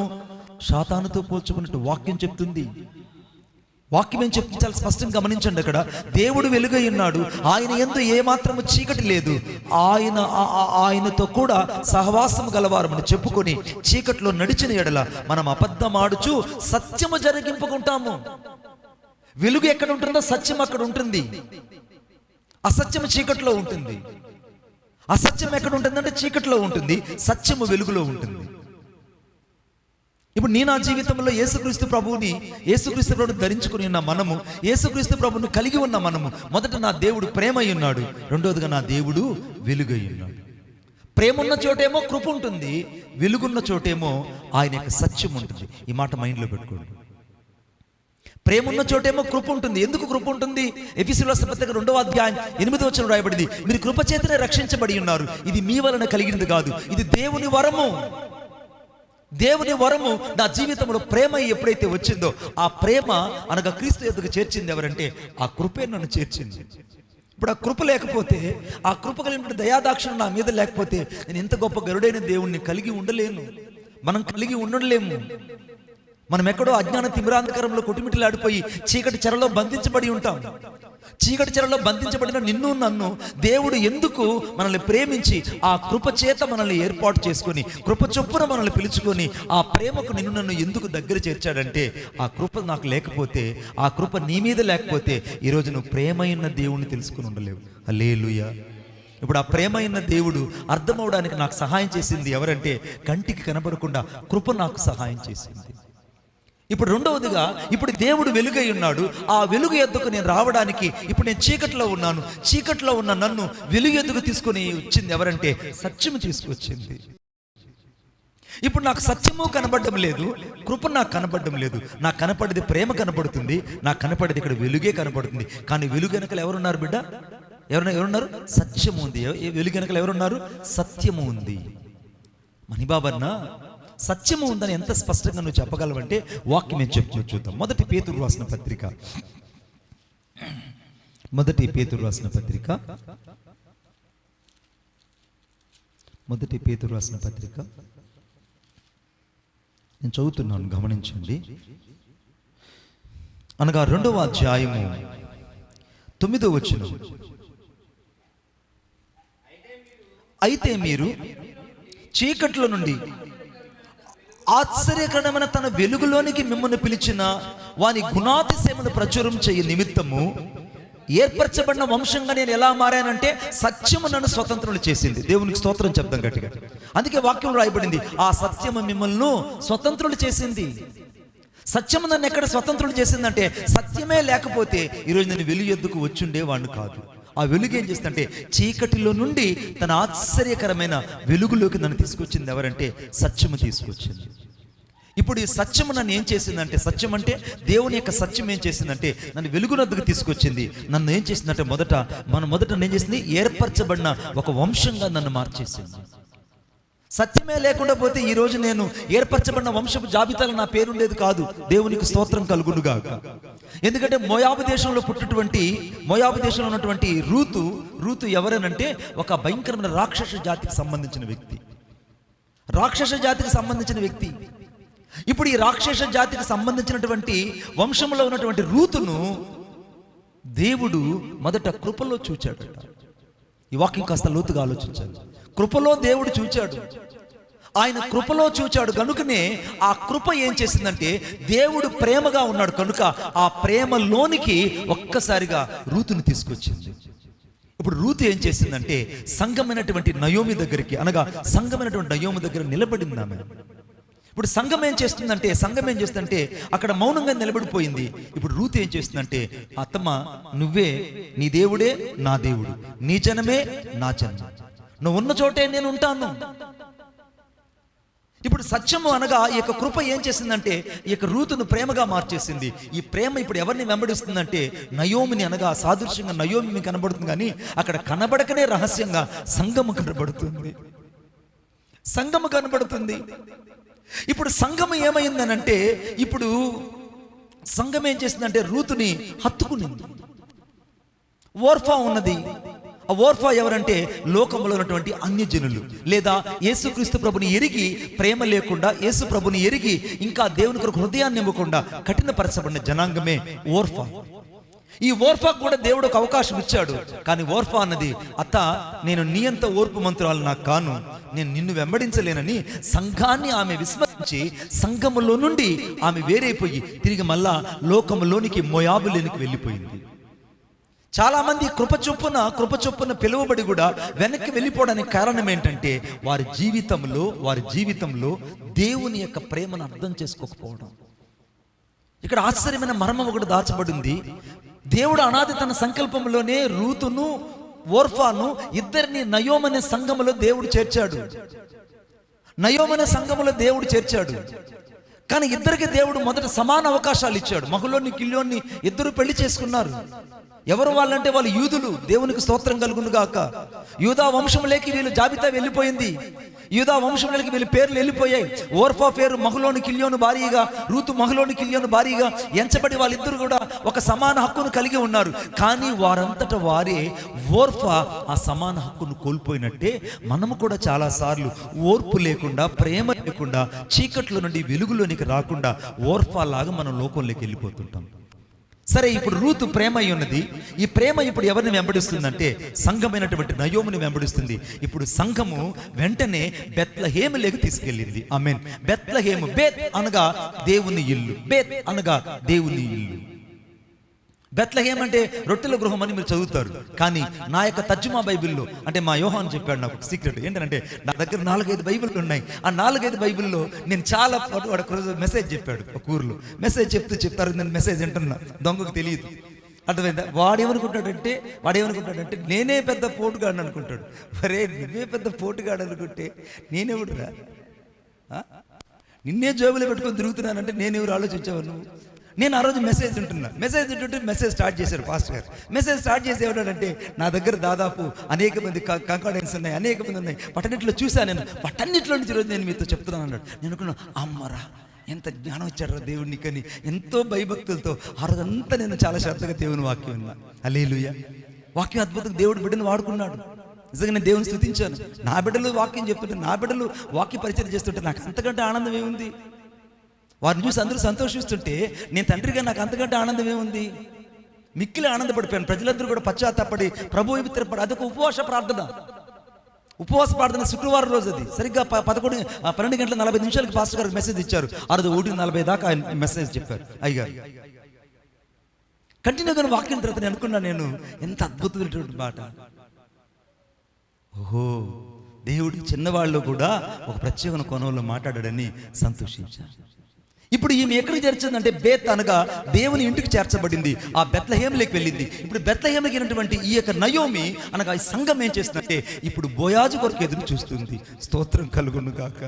సాతానుతో పోల్చబడినట్టు వాక్యం చెప్తుంది. వాక్యం ఏం చెప్తుంది? చాలా స్పష్టంగా గమనించండి. అక్కడ దేవుడు వెలుగై ఉన్నాడు, ఆయన యందు ఏమాత్రము చీకటి లేదు, ఆయనతో కూడా సహవాసం గలవారమని చెప్పుకొని చీకటిలో నడిచిన ఎడల మనం అబద్ధమాడుచు సత్యము జరిగింపుకుంటాము. వెలుగు ఎక్కడ ఉంటుందో సత్యం అక్కడ ఉంటుంది. అసత్యము చీకటిలో ఉంటుంది. అసత్యం ఎక్కడ ఉంటుందంటే చీకటిలో ఉంటుంది, సత్యము వెలుగులో ఉంటుంది. ఇప్పుడు నా జీవితంలో యేసుక్రీస్తు ప్రభువుని ధరించుకుని ఉన్న మనము, యేసుక్రీస్తు ప్రభువుని కలిగి ఉన్న మనము, మొదట నా దేవుడు ప్రేమై ఉన్నాడు, రెండోదిగా నా దేవుడు వెలుగై ఉన్నాడు. ప్రేమ ఉన్న చోటేమో కృప ఉంటుంది, వెలుగున్న చోటేమో ఆయన యొక్క సత్యం ఉంటుంది. ఈ మాట మైండ్లో పెట్టుకోండి. ప్రేమ ఉన్న చోటేమో కృప ఉంటుంది. ఎందుకు కృప ఉంటుంది? ఎఫెసీయుల పత్రిక 2వ అధ్యాయం 8వ వచనం రాయబడింది, మీరు కృప చేతనే రక్షించబడి ఉన్నారు, ఇది మీ వలన కలిగినది కాదు, ఇది దేవుని వరము. దేవుని వరము నా జీవితంలో ప్రేమ ఎప్పుడైతే వచ్చిందో, ఆ ప్రేమ అనగా క్రీస్తు యొద్దకు చేర్చింది ఎవరంటే ఆ కృపే నన్ను చేర్చింది. ఇప్పుడు ఆ కృప లేకపోతే, ఆ కృప కలిగిన దయాదాక్షిణ్యం నా మీద లేకపోతే నేను ఇంత గొప్ప గరుడైన దేవుణ్ణి కలిగి ఉండలేను. మనం కలిగి ఉండలేము. మనం ఎక్కడో అజ్ఞాన తిమిరాంధకారంలో కొట్టుమిట్టలాడిపోయి చీకటి చెరలో బంధించబడి ఉంటాం. చీకటి చెరలో బంధించబడిన నిన్ను నన్ను దేవుడు ఎందుకు మనల్ని ప్రేమించి ఆ కృప చేత మనల్ని ఏర్పాటు చేసుకొని, కృప చొప్పున మనల్ని పిలుచుకొని ఆ ప్రేమకు నిన్ను నన్ను ఎందుకు దగ్గర చేర్చాడంటే, ఆ కృప నాకు లేకపోతే, ఆ కృప నీ మీద లేకపోతే ఈరోజు నువ్వు ప్రేమైన దేవుణ్ణి తెలుసుకుని ఉండలేవు. హల్లెలూయా. ఇప్పుడు ఆ ప్రేమైన దేవుడు అర్థమవడానికి నాకు సహాయం చేసింది ఎవరంటే, కంటికి కనబడకుండా కృప నాకు సహాయం చేసింది. ఇప్పుడు రెండవదిగా, ఇప్పుడు దేవుడు వెలుగై ఉన్నాడు, ఆ వెలుగు ఎద్దుకు నేను రావడానికి ఇప్పుడు నేను చీకట్లో ఉన్నాను. చీకట్లో ఉన్న నన్ను వెలుగు ఎద్దుకు తీసుకొని వచ్చింది ఎవరంటే సత్యము తీసుకొచ్చింది. ఇప్పుడు నాకు సత్యము కనబడడం లేదు, కృప నాకు కనబడడం లేదు. నాకు కనపడేది ప్రేమ కనబడుతుంది, నాకు కనపడేది ఇక్కడ వెలుగే కనబడుతుంది. కానీ వెలుగు వెనకలు ఎవరున్నారు బిడ్డ? ఎవరున్నారు? సత్యము ఉంది. వెలుగు వెనకలు ఎవరున్నారు? సత్యము ఉంది. మణిబాబన్న, సత్యము ఉందని ఎంత స్పష్టంగా నువ్వు చెప్పగలవంటే వాక్యం ఏం చెప్తూ చూద్దాం. మొదటి పేతురు రాసిన పత్రిక 1 నేను చదువుతున్నాను, గమనించండి. అనగా 2వ అధ్యాయము 9వ వచనం, అయితే మీరు చీకట్లో నుండి ఆశ్చర్యకరమైన తన వెలుగులోనికి మిమ్మల్ని పిలిచిన వాని గుణాతిశయమును ప్రచురం చేయ నిమిత్తము ఏర్పరచబడిన వంశంగా నేను ఎలా మారానంటే సత్యము నన్ను స్వతంత్రులు చేసింది. దేవునికి స్తోత్రం చెప్తాం గట్టిగా. అందుకే వాక్యం రాయబడింది, ఆ సత్యము మిమ్మల్ని స్వతంత్రులు చేసింది. సత్యము నన్ను ఎక్కడ స్వతంత్రులు చేసిందంటే, సత్యమే లేకపోతే ఈరోజు నేను వెలుగు ఎద్దుకు వచ్చుండేవాడిని కాదు. ఆ వెలుగు ఏం చేస్తుందంటే చీకటిలో నుండి తన ఆశ్చర్యకరమైన వెలుగులోకి నన్ను తీసుకొచ్చింది ఎవరంటే సత్యము తీసుకొచ్చింది. ఇప్పుడు ఈ సత్యము నన్ను ఏం చేసిందంటే, సత్యం అంటే దేవుని యొక్క సత్యం ఏం చేసిందంటే నన్ను వెలుగునొద్దకు తీసుకొచ్చింది. నన్ను ఏం చేసిందంటే మొదట ఏం చేసింది? ఏర్పరచబడిన ఒక వంశంగా నన్ను మార్చేసింది. సత్యమే లేకుండా పోతే ఈరోజు నేను ఏర్పరచబడిన వంశపు జాబితాలో నా పేరుండేది కాదు. దేవునికి స్తోత్రం కలుగునుగాక. ఎందుకంటే మోయాబు దేశంలో ఉన్నటువంటి రూతు ఎవరనంటే ఒక భయంకరమైన రాక్షస జాతికి సంబంధించిన వ్యక్తి. ఇప్పుడు ఈ రాక్షస జాతికి సంబంధించినటువంటి వంశంలో ఉన్నటువంటి రూతును దేవుడు మొదట కృపలో చూచాడట. ఈ వాక్యం కాస్త లోతుగా ఆలోచించాలి. కృపలో దేవుడు చూచాడు. ఆయన కృపలో చూచాడు కనుకనే ఆ కృప ఏం చేసిందంటే, దేవుడు ప్రేమగా ఉన్నాడు కనుక ఆ ప్రేమలోనికి ఒక్కసారిగా రూతుని తీసుకొచ్చింది. ఇప్పుడు రూతు ఏం చేసిందంటే, సంఘమైనటువంటి నయోమి దగ్గరికి, అనగా సంఘమైనటువంటి నయోమి దగ్గర నిలబడింది ఆమె. ఇప్పుడు సంఘం ఏం చేస్తుందంటే అక్కడ మౌనంగా నిలబడిపోయింది. ఇప్పుడు రూతు ఏం చేస్తుందంటే, అత్తమ్మ నువ్వే, నీ దేవుడే నా దేవుడు, నీ జనమే నా జనం, నువ్వు ఉన్న చోటే నేను ఉంటాను. ఇప్పుడు సత్యము అనగా ఈ యొక్క కృప ఏం చేసిందంటే, ఈ యొక్క రూతును ప్రేమగా మార్చేసింది. ఈ ప్రేమ ఇప్పుడు ఎవరిని వెంబడిస్తుందంటే, నయోమిని, అనగా సాదృశ్యంగా నయోమి కనబడుతుంది, కానీ అక్కడ కనబడకనే రహస్యంగా సంఘము కనబడుతుంది. సంఘము కనబడుతుంది. ఇప్పుడు సంఘము ఏమైందనంటే, ఇప్పుడు సంఘం ఏం చేసిందంటే రూతుని హత్తుకునింది. ఓర్ఫా ఉన్నది. ఆ ఓర్ఫా ఎవరంటే, లోకంలో ఉన్నటువంటి అన్యజనులు, లేదా యేసుక్రీస్తు ప్రభుని ఎరిగి ప్రేమ లేకుండా, యేసు ప్రభుని ఎరిగి ఇంకా దేవుని కొరకు హృదయాన్ని ఇవ్వకుండా కఠినపరచబడిన జనాంగమే ఓర్ఫా. ఈ ఓర్ఫా కూడా దేవుడు ఒక అవకాశం ఇచ్చాడు. కానీ ఓర్ఫా అన్నది, అత్త నేను నీ అంత ఓర్పు మంత్రాలు నాకు కాను, నేను నిన్ను వెంబడించలేనని సంఘాన్ని ఆమె విస్మరించి సంఘములో నుండి ఆమె వేరైపోయి తిరిగి మళ్ళా లోకములోనికి మోయాబులోనికి వెళ్ళిపోయింది. చాలా మంది కృప చొప్పున పిలువబడి కూడా వెనక్కి వెళ్ళిపోవడానికి కారణం ఏంటంటే, వారి జీవితంలో దేవుని యొక్క ప్రేమను అర్థం చేసుకోకపోవడం. ఇక్కడ ఆశ్చర్యమైన మర్మం ఒకటి దాచబడింది. దేవుడు అనాది తన సంకల్పంలోనే రూతును ఓర్ఫాను ఇద్దరిని నయోమనే సంఘములో దేవుడు చేర్చాడు. కానీ ఇద్దరికి దేవుడు మొదట సమాన అవకాశాలు ఇచ్చాడు. మహలోని కిల్యోని ఇద్దరు పెళ్లి చేసుకున్నారు. ఎవరు వాళ్ళంటే వాళ్ళు యూదులు. దేవునికి స్తోత్రం కలుగును గాక. యూదా వంశంలోకి వీళ్ళు జాబితా వెళ్ళిపోయింది. యూదా వంశంలోకి వీళ్ళ పేర్లు వెళ్ళిపోయాయి. ఓర్ఫా పేరు మహలోని కిల్యోను భార్యగా, రూతు మహలోని కిల్యోను భార్యగా ఎంచబడి వాళ్ళిద్దరు కూడా ఒక సమాన హక్కును కలిగి ఉన్నారు. కానీ వారంతట వారే ఓర్ఫా ఆ సమాన హక్కును కోల్పోయినట్టే మనము కూడా చాలాసార్లు ఓర్పు లేకుండా, ప్రేమ లేకుండా, చీకట్లో నుండి వెలుగులోనికి రాకుండా ఓర్ఫా లాగా మనం లోకంలోకి వెళ్ళిపోతుంటాం. సరే, ఇప్పుడు రూతు ప్రేమ అయి ఉన్నది. ఈ ప్రేమ ఇప్పుడు ఎవరిని వెంబడిస్తుందంటే, సంఘమైనటువంటి నయోముని వెంబడిస్తుంది. ఇప్పుడు సంఘము వెంటనే బెత్లెహేములోకి తీసుకెళ్ళింది. ఆమేన్. బెత్లెహేము, బేత్ అనగా దేవుని ఇల్లు, బేత్ అనగా దేవుని ఇల్లు. బెత్లెహేం అంటే రొట్టెల గృహం అని మీరు చదువుతారు. కానీ నా యొక్క తర్జుమా బైబిల్లో, అంటే మా యోహాను చెప్పాడు నాకు సీక్రెట్ ఏంటంటే, నా దగ్గర 4-5 బైబిళ్ళు ఉన్నాయి. ఆ 4-5 బైబిల్లో నేను చాలా వాడు మెసేజ్ చెప్పాడు. ఒక ఊర్లో మెసేజ్ చెప్తారు, నేను మెసేజ్ వింటున్నా, దొంగకు తెలియదు. అర్థమైందా? వాడేమనుకుంటాడంటే నేనే పెద్ద పోటుగాడు అనుకుంటాడు. మరే నువ్వే పెద్ద పోటుగాడు అనుకుంటే నేనెవడురా? నిన్నే జోబులో పెట్టుకొని తిరుగుతున్నానంటే నేనెవరు ఆలోచించావు నువ్వు? నేను ఆ రోజు మెసేజ్ వింటుంటే మెసేజ్ స్టార్ట్ చేశారు పాస్టర్ గారు. మెసేజ్ స్టార్ట్ చేసి ఏమంటాడంటే, నా దగ్గర దాదాపు అనేక మంది కంకార్డెన్స్ ఉన్నాయి, అనేక మంది ఉన్నాయి, వాటన్నిటిలో చూశాను నేను, వాటన్నిటిలో నుంచి ఈరోజు నేను మీతో చెప్తున్నాను అన్నాడు. నేను అనుకున్నాను, అమ్మరా ఎంత జ్ఞానం ఇచ్చాడు దేవుడిని. కానీ ఎంతో భయభక్తులతో ఆ రోజంతా నేను చాలా శ్రద్ధగా దేవుని వాక్యం విన్నా. హల్లెలూయా. వాక్యం అద్భుతంగా దేవుడు బిడ్డను వాడుకున్నాడు. నిజంగా నేను దేవుని స్తుతించాను. నా బిడ్డలు వాక్యం చెప్తుంటే, నా బిడ్డలు వాక్య పరిచయం చేస్తుంటే నాకు అంతకంటే ఆనందం ఏముంది? వారిని చూసి అందరూ సంతోషిస్తుంటే నేను తండ్రిగా నాకు అంతకంటే ఆనందం ఏముంది? మిక్కిలి ఆనందపడిపోయాను. ప్రజలందరూ కూడా పశ్చాత్తాపడి ప్రభు విత్తరపడి, అదొక ఉపవాస ప్రార్థన శుక్రవారం రోజు. అది సరిగ్గా 12 గంటల 40 నిమిషాలకి పాస్టర్ గారికి మెసేజ్ ఇచ్చారు. ఆ రోజు 1:40 దాకా ఆయన మెసేజ్ చెప్పారు అయ్యగారు. కంటిన్యూగా వాక్యం తర్వాత నేను అనుకున్నా, నేను ఎంత అద్భుతమైనటువంటి మాట. ఓహో, దేవుడు చిన్నవాళ్ళు కూడా ఒక ప్రత్యేక కోణంలో మాట్లాడాడని సంతోషించాను. ఇప్పుడు ఈమె ఎక్కడికి చేర్చిందంటే, బేత్ అనగా దేవుని ఇంటికి చేర్చబడింది. ఆ బెత్లెహేములోకి వెళ్ళింది. ఇప్పుడు బెత్లెహేముకి వెళ్ళినటువంటి ఈ యొక్క నయోమి అనగా ఈ సంఘం ఏం చేస్తుందంటే, ఇప్పుడు బోయాజు కొరకు ఎదురు చూస్తుంది. స్తోత్రం కలుగును గాక.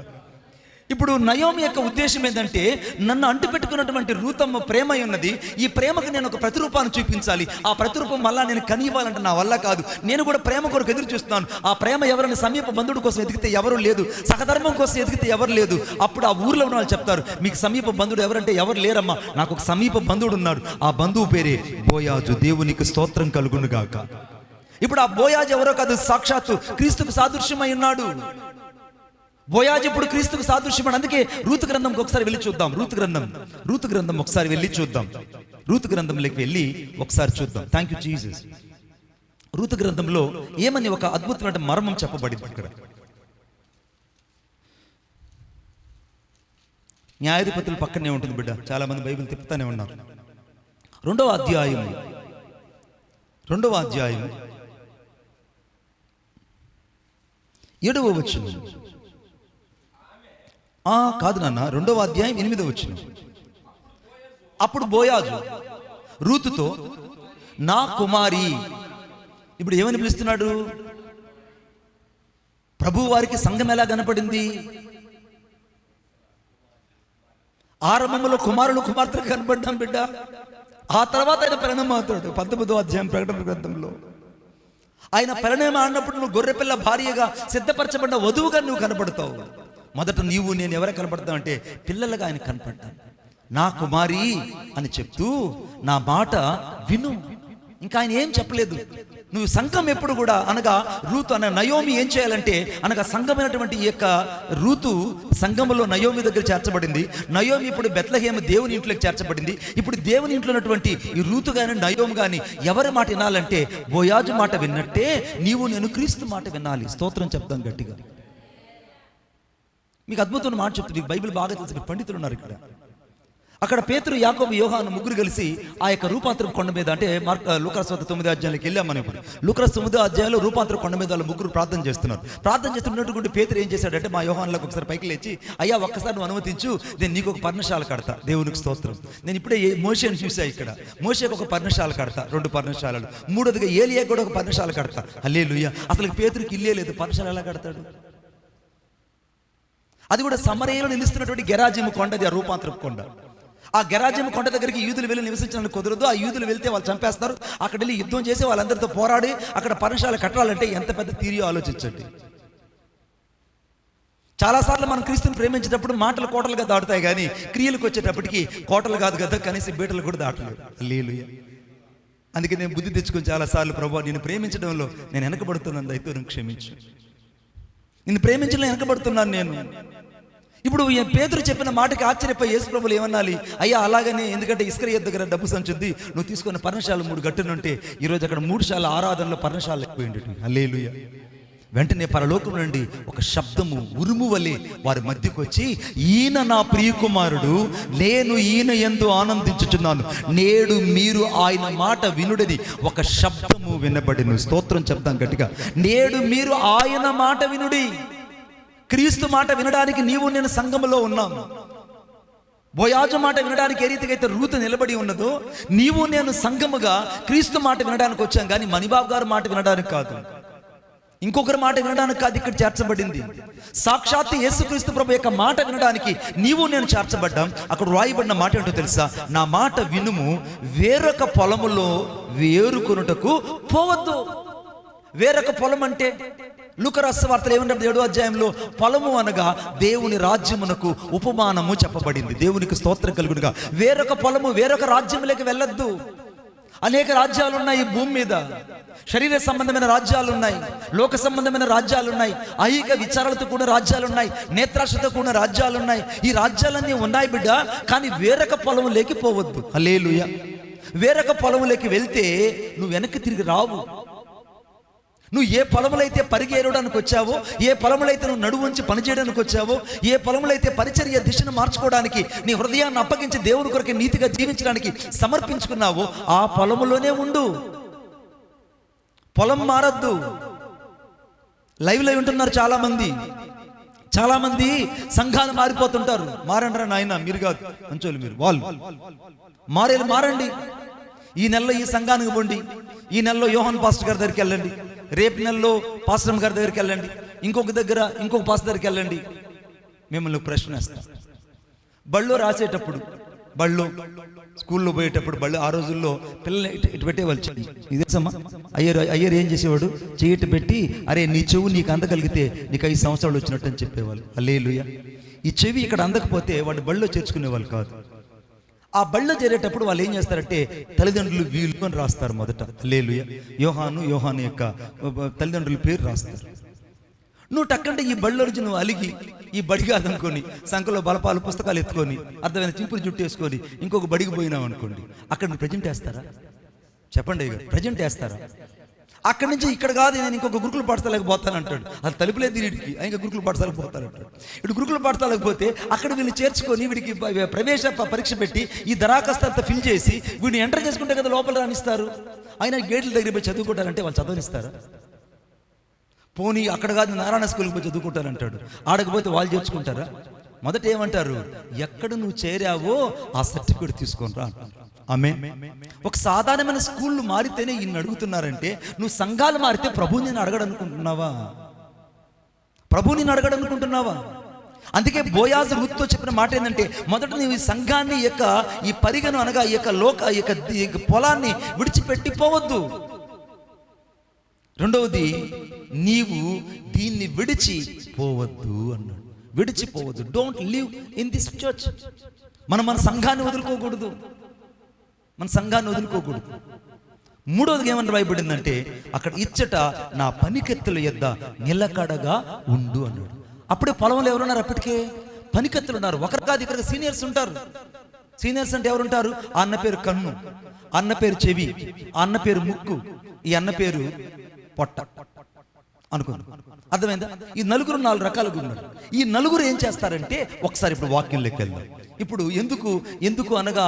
ఇప్పుడు నయోమి యొక్క ఉద్దేశం ఏంటంటే, నన్ను అంటు పెట్టుకున్నటువంటి రూతమ్మ ప్రేమ ఉన్నది, ఈ ప్రేమకు నేను ఒక ప్రతిరూపాన్ని చూపించాలి. ఆ ప్రతిరూపం మళ్ళా నేను కనివ్వాలంటే నా వల్ల కాదు. నేను కూడా ప్రేమ కొరకు ఎదురు చూస్తున్నాను. ఆ ప్రేమ ఎవరైనా సమీప బంధువుడి కోసం ఎదిగితే ఎవరు లేదు, సహధర్మం కోసం ఎదిగితే ఎవరు లేదు. అప్పుడు ఆ ఊర్లో ఉన్న వాళ్ళు చెప్తారు, మీకు సమీప బంధువుడు ఎవరంటే ఎవరు లేరమ్మా, నాకు ఒక సమీప బంధువుడు ఉన్నాడు. ఆ బంధువు పేరే బోయాజు. దేవునికి స్తోత్రం కలుగును గాక. ఇప్పుడు ఆ బోయాజు ఎవరో కాదు, సాక్షాత్తు క్రీస్తుకు సాదృశ్యమై ఉన్నాడు. బోయాజు ఇప్పుడు క్రీస్తుకు సాదృశ్యమని. అందుకే రూతు గ్రంథంకి ఒకసారి వెళ్ళి చూద్దాం. రూతు గ్రంథం ఒకసారి వెళ్ళి చూద్దాం. రూతు గ్రంథంలోకి వెళ్ళి ఒకసారి చూద్దాం. Thank you Jesus. రూతు గ్రంథంలో ఏమని ఒక అద్భుతమైన మర్మం చెప్పబడింది ఇక్కడ. న్యాయాధిపతుల పక్కనే ఉంటుంది బిడ్డ, చాలా మంది బైబిల్ తిప్పుతానే ఉన్నారు. రెండవ అధ్యాయం 7వ వచనం. కాదు నాన్న, 2వ అధ్యాయం 8వ వచనం. అప్పుడు బోయాజు రూతుతో, నా కుమారి. ఇప్పుడు ఏమని పిలుస్తున్నాడు? ప్రభు వారికి సంఘం ఎలా కనపడింది? ఆరంభంలో కుమారులు కుమార్తెలు కనపడ్డాం బిడ్డ. ఆ తర్వాత ఆయన పరిణామం అవుతాడు. 19వ అధ్యాయం ప్రకటన గ్రంథంలో ఆయన పరిణామం ఆడినప్పుడు నువ్వు గొర్రెపిల్ల భార్యగా సిద్ధపరచబడిన వధువుగా నువ్వు కనపడతావు. మొదట నీవు నేను ఎవరు కనపడతావు అంటే పిల్లలుగా ఆయన కనపడ్డాను. నా కుమారి అని చెప్తూ నా మాట విను. ఇంకా ఆయన ఏం చెప్పలేదు. నువ్వు సంఘం ఎప్పుడు కూడా అనగా రూతు అనే నయోమి ఏం చేయాలంటే, అనగా సంఘమైనటువంటి ఈ యొక్క రూతు సంఘములో నయోమి దగ్గర చేర్చబడింది. నయోమి ఇప్పుడు బెత్లెహేము దేవుని ఇంట్లోకి చేర్చబడింది. ఇప్పుడు దేవుని ఇంట్లో ఉన్నటువంటి ఈ రూతు కానీ నయోమి కానీ ఎవరి మాట వినాలంటే బోయాజు మాట విన్నట్టే నీవు నేను క్రీస్తు మాట వినాలి. స్తోత్రం చెప్తాం గట్టిగా. మీకు అద్భుతమైన మాట చెప్తుంది. బైబిల్ బాగా తెలిసిన పండితులు ఉన్నారు ఇక్కడ. అక్కడ పేతురు, యాకోబు, యోహాను ముగ్గురు కలిసి ఆ యొక్క రూపాంతరం కొండ మీద, అంటే లూకాసు 9వ అధ్యాయానికి వెళ్ళాం మనం. ఇప్పుడు లూకాసు 9వ అధ్యాయంలో రూపాంతరం కొండ మీద వాళ్ళు ముగ్గురు ప్రార్థన చేస్తున్నారు. ప్రార్థన చేస్తున్నటువంటి పేతురు ఏం చేశాడంటే మా యోహానులకు ఒకసారి పైకి లేచి, అయ్యా ఒక్కసారి నువ్వు అనుమతించు, నేను నీకు ఒక పర్ణశాల కడతా. దేవునికి స్తోత్రం. నేను ఇప్పుడే మోషేని చూసా. ఇక్కడ మోషేకి ఒక పర్ణశాల కడతా, 2 పర్ణశాలలు. మూడోదిగా ఏలియా కూడా ఒక పర్ణశాల కడతా. హల్లెలూయా. అసలు పేతురుకి ఇల్లే లేదు, పర్ణశాల ఎలా కడతాడు? అది కూడా సమరయలో నిలుస్తున్నటువంటి గెరాజిము కొండది, ఆ రూపాంతరపు కొండ. ఆ గెరాజిము కొండ దగ్గరికి యూదులు వెళ్ళి నివసించడానికి కుదరదు. ఆ యూదులు వెళ్తే వాళ్ళు చంపేస్తారు. అక్కడ వెళ్ళి యుద్ధం చేసి వాళ్ళందరితో పోరాడి అక్కడ పర్ణశాల కట్టాలంటే ఎంత పెద్ద తీరియో ఆలోచించండి. చాలాసార్లు మనం క్రీస్తుని ప్రేమించేటప్పుడు మాటలు కోటలుగా దాటుతాయి, కానీ క్రియలకు వచ్చేటప్పటికి కోటలు కాదు కదా, కనీసం బీటలు కూడా దాటలేదు. హల్లెలూయా. అందుకే నేను బుద్ధి తెచ్చుకొని చాలాసార్లు, ప్రభువా నేను ప్రేమించడంలో నేను వెనకబడుతున్నాను, దయతో నువ్వు క్షమించు. నిన్ను ప్రేమించడం వెనకబడుతున్నాను నేను. ఇప్పుడు పేతురు చెప్పిన మాటకి ఆశ్చర్యపోయి యేసు ప్రభువులు ఏమన్నాలి? అయ్యా అలాగనే, ఎందుకంటే ఇస్కరియోతు దగ్గర డబ్బు సంచుంది, నువ్వు తీసుకున్న పర్ణశాల 3 గట్టునుంటే ఈరోజు అక్కడ 3 శాల ఆరాధనలో పర్ణశాల ఎక్కువైంది. హల్లెలూయా. వెంటనే పరలోకం నుండి ఒక శబ్దము ఉరుము వలె వారి మధ్యకు వచ్చి, ఈయన నా ప్రియకుమారుడు, నేను ఈయన యందు ఆనందించుచున్నాను, నేడు మీరు ఆయన మాట వినుడని ఒక శబ్దము వినబడిను. స్తోత్రం చెప్తాం గట్టిగా. నేడు మీరు ఆయన మాట వినుడి. క్రీస్తు మాట వినడానికి నీవు నేను సంఘములో ఉన్నాము. బోయాజు మాట వినడానికి ఏ రీతిగా అయితే రూతు నిలబడి ఉన్నదో, నీవు నేను సంఘముగా క్రీస్తు మాట వినడానికి వచ్చాం, కానీ మణిబాబు గారి మాట వినడానికి కాదు, ఇంకొకరి మాట వినడానికి కాదు. ఇక్కడ చేర్చబడింది సాక్షాత్తు యేసుక్రీస్తు ప్రభు యొక్క మాట వినడానికి నీవు నేను చేర్చబడ్డాం. అక్కడ రాయబడిన మాట ఏంటో తెలుసా? నా మాట వినుము, వేరొక పొలములో వేరుకొనుటకు పోవద్దు. వేరొక పొలం అంటే లూకా వార్తలు ఏమంటే 7వ అధ్యాయంలో పొలము అనగా దేవుని రాజ్యమునకు ఉపమానము చెప్పబడింది. దేవునికి స్తోత్రం కలుగునుగా. వేరొక పొలము, వేరొక రాజ్యములోకి వెళ్ళొద్దు. అనేక రాజ్యాలు ఉన్నాయి ఈ భూమి మీద. శరీర సంబంధమైన రాజ్యాలు ఉన్నాయి, లోక సంబంధమైన రాజ్యాలు ఉన్నాయి, ఐహిక విచారాలతో కూడిన రాజ్యాలు ఉన్నాయి, నేత్రాశతో కూడిన రాజ్యాలు ఉన్నాయి. ఈ రాజ్యాలన్నీ ఉన్నాయి బిడ్డ, కానీ వేరొక పొలము లేకపోవద్దు. హల్లెలూయా. వేరొక పొలములోకి వెళ్తే నువ్వు వెనక్కి తిరిగి రావు. నువ్వు ఏ పొలములైతే పరిగేరడానికి వచ్చావో, ఏ పొలములైతే నువ్వు నడువు ఉంచి పనిచేయడానికి వచ్చావో, ఏ పొలములైతే పరిచర్య దిశను మార్చుకోవడానికి నీ హృదయాన్ని అప్పగించి దేవుని కొరకు నీతిగా జీవించడానికి సమర్పించుకున్నావో ఆ పొలములోనే ఉండు. పొలం మారద్దు. లైవ్లో ఉంటున్నారు చాలా మంది సంఘాలు మారిపోతుంటారు. మారండి నాయన, మీరు కాదు మంచోళ్ళు, మీరు వాళ్ళు మారండి. ఈ నెలలో ఈ సంఘానికి పోండి, ఈ నెలలో యోహాన్ పాస్టర్ గారి దగ్గరికి వెళ్ళండి, రేపు నెలలో పాస్టర్ గారి దగ్గరికి వెళ్ళండి, ఇంకొక పాస్టర్ దగ్గరికి వెళ్ళండి. మిమ్మల్ని ప్రశ్న వేస్తాం. బళ్ళో రాసేటప్పుడు, బళ్ళో స్కూల్లో పోయేటప్పుడు, బళ్ళు ఆ రోజుల్లో పిల్లల్ని ఇటు పెట్టేవాళ్ళు. ఇదేసమ్మా అయ్యర్ ఏం చేసేవాడు? చెయ్యట పెట్టి, అరే నీ చెవు నీకు అందగలిగితే నీకు 5 సంవత్సరాలు వచ్చినట్టు అని చెప్పేవాళ్ళు. హల్లెలూయా. ఈ చెవి ఇక్కడ అందకపోతే వాడిని బళ్ళో చేర్చుకునేవాళ్ళు కాదు. ఆ బళ్ళో చేరేటప్పుడు వాళ్ళు ఏం చేస్తారంటే తల్లిదండ్రులు వీళ్ళు అని రాస్తారు మొదట. హల్లెలూయా. యోహాను యొక్క తల్లిదండ్రుల పేరు రాస్తారు. నువ్వు టక్కంటే ఈ బడిలోంచి నువ్వు అలిగి ఈ బడి కాదనుకొని సంఖలో బలపాలు పుస్తకాలు ఎత్తుకొని అర్థమైన చింపులు జుట్టు వేసుకొని ఇంకొక బడికి పోయినావు అనుకోండి, అక్కడ నువ్వు ప్రజెంట్ వేస్తారా? చెప్పండి ఇక, ప్రజెంట్ వేస్తారా? అక్కడి నుంచి ఇక్కడ కాదు, నేను ఇంకొక గురుకుల పాఠశాలకు పోతానంటాడు. అది తలుపులేదు వీడికి, ఇంకా గురుకుల పాఠశాలకు పోతానంటాడు. ఇటు గురుకుల పాఠశాలకు పోతే అక్కడ వీళ్ళు చేర్చుకొని వీడికి ప్రవేశ పరీక్ష పెట్టి ఈ దరఖాస్తు అంతా ఫిల్ చేసి వీడిని ఎంటర్ చేసుకుంటే కదా లోపల రానిస్తారు. ఆయన గేట్ల దగ్గర పోయి చదువుకుంటారంటే వాళ్ళు చదవనిస్తారా? పోనీ అక్కడ కాదు నారాయణ స్కూల్కి పోయి చదువుకుంటారంటాడు. ఆడకపోతే వాళ్ళు చేర్చుకుంటారా? మొదట ఏమంటారు, ఎక్కడ నువ్వు చేరావో ఆ సర్టిఫికేట్ తీసుకొని రా. ఆమె ఒక సాధారణమైన స్కూళ్ళు మారితేనే ఇన్ని అడుగుతున్నారంటే, నువ్వు సంఘాలు మారితే ప్రభువు నేను అడగడనుకుంటున్నావా? ప్రభువు నేను అడగడనుకుంటున్నావా? అందుకే బోయాజు రూత్తో చెప్పిన మాట ఏంటంటే, మొదట నీవు ఈ సంఘాన్ని ఈ పరిగను అనగా ఈ పొలాన్ని విడిచిపెట్టి పోవద్దు. రెండవది, నీవు దీన్ని విడిచిపోవద్దు అన్నాడు. విడిచిపోవద్దు, don't leave in this church. మన సంఘాన్ని వదులుకోకూడదు, మన సంఘాన్ని వదులుకోకూడదు. మూడవదిగా ఏమన్నా రాయబడిందంటే, అక్కడ ఇచ్చట నా పనికెత్తుల యొద్ద నిలకడగా ఉండు అన్నాడు. అప్పుడే పొలంలో ఎవరున్నారు? అప్పటికే పనికెత్తులు ఉన్నారు. ఒకరు కాదు, ఇక్కడ సీనియర్స్ ఉంటారు. సీనియర్స్ అంటే ఎవరుంటారు? ఆ అన్న పేరు కన్ను, అన్న పేరు చెవి, ఆ అన్న పేరు ముక్కు, ఈ అన్న పేరు పొట్ట అనుకోండి. అర్థమైందా? ఈ నలుగురు 4 రకాలుగా ఉన్నారు. ఈ నలుగురు ఏం చేస్తారంటే, ఒకసారి ఇప్పుడు వాక్యంలోకి వెళ్దాం. ఇప్పుడు ఎందుకు అనగా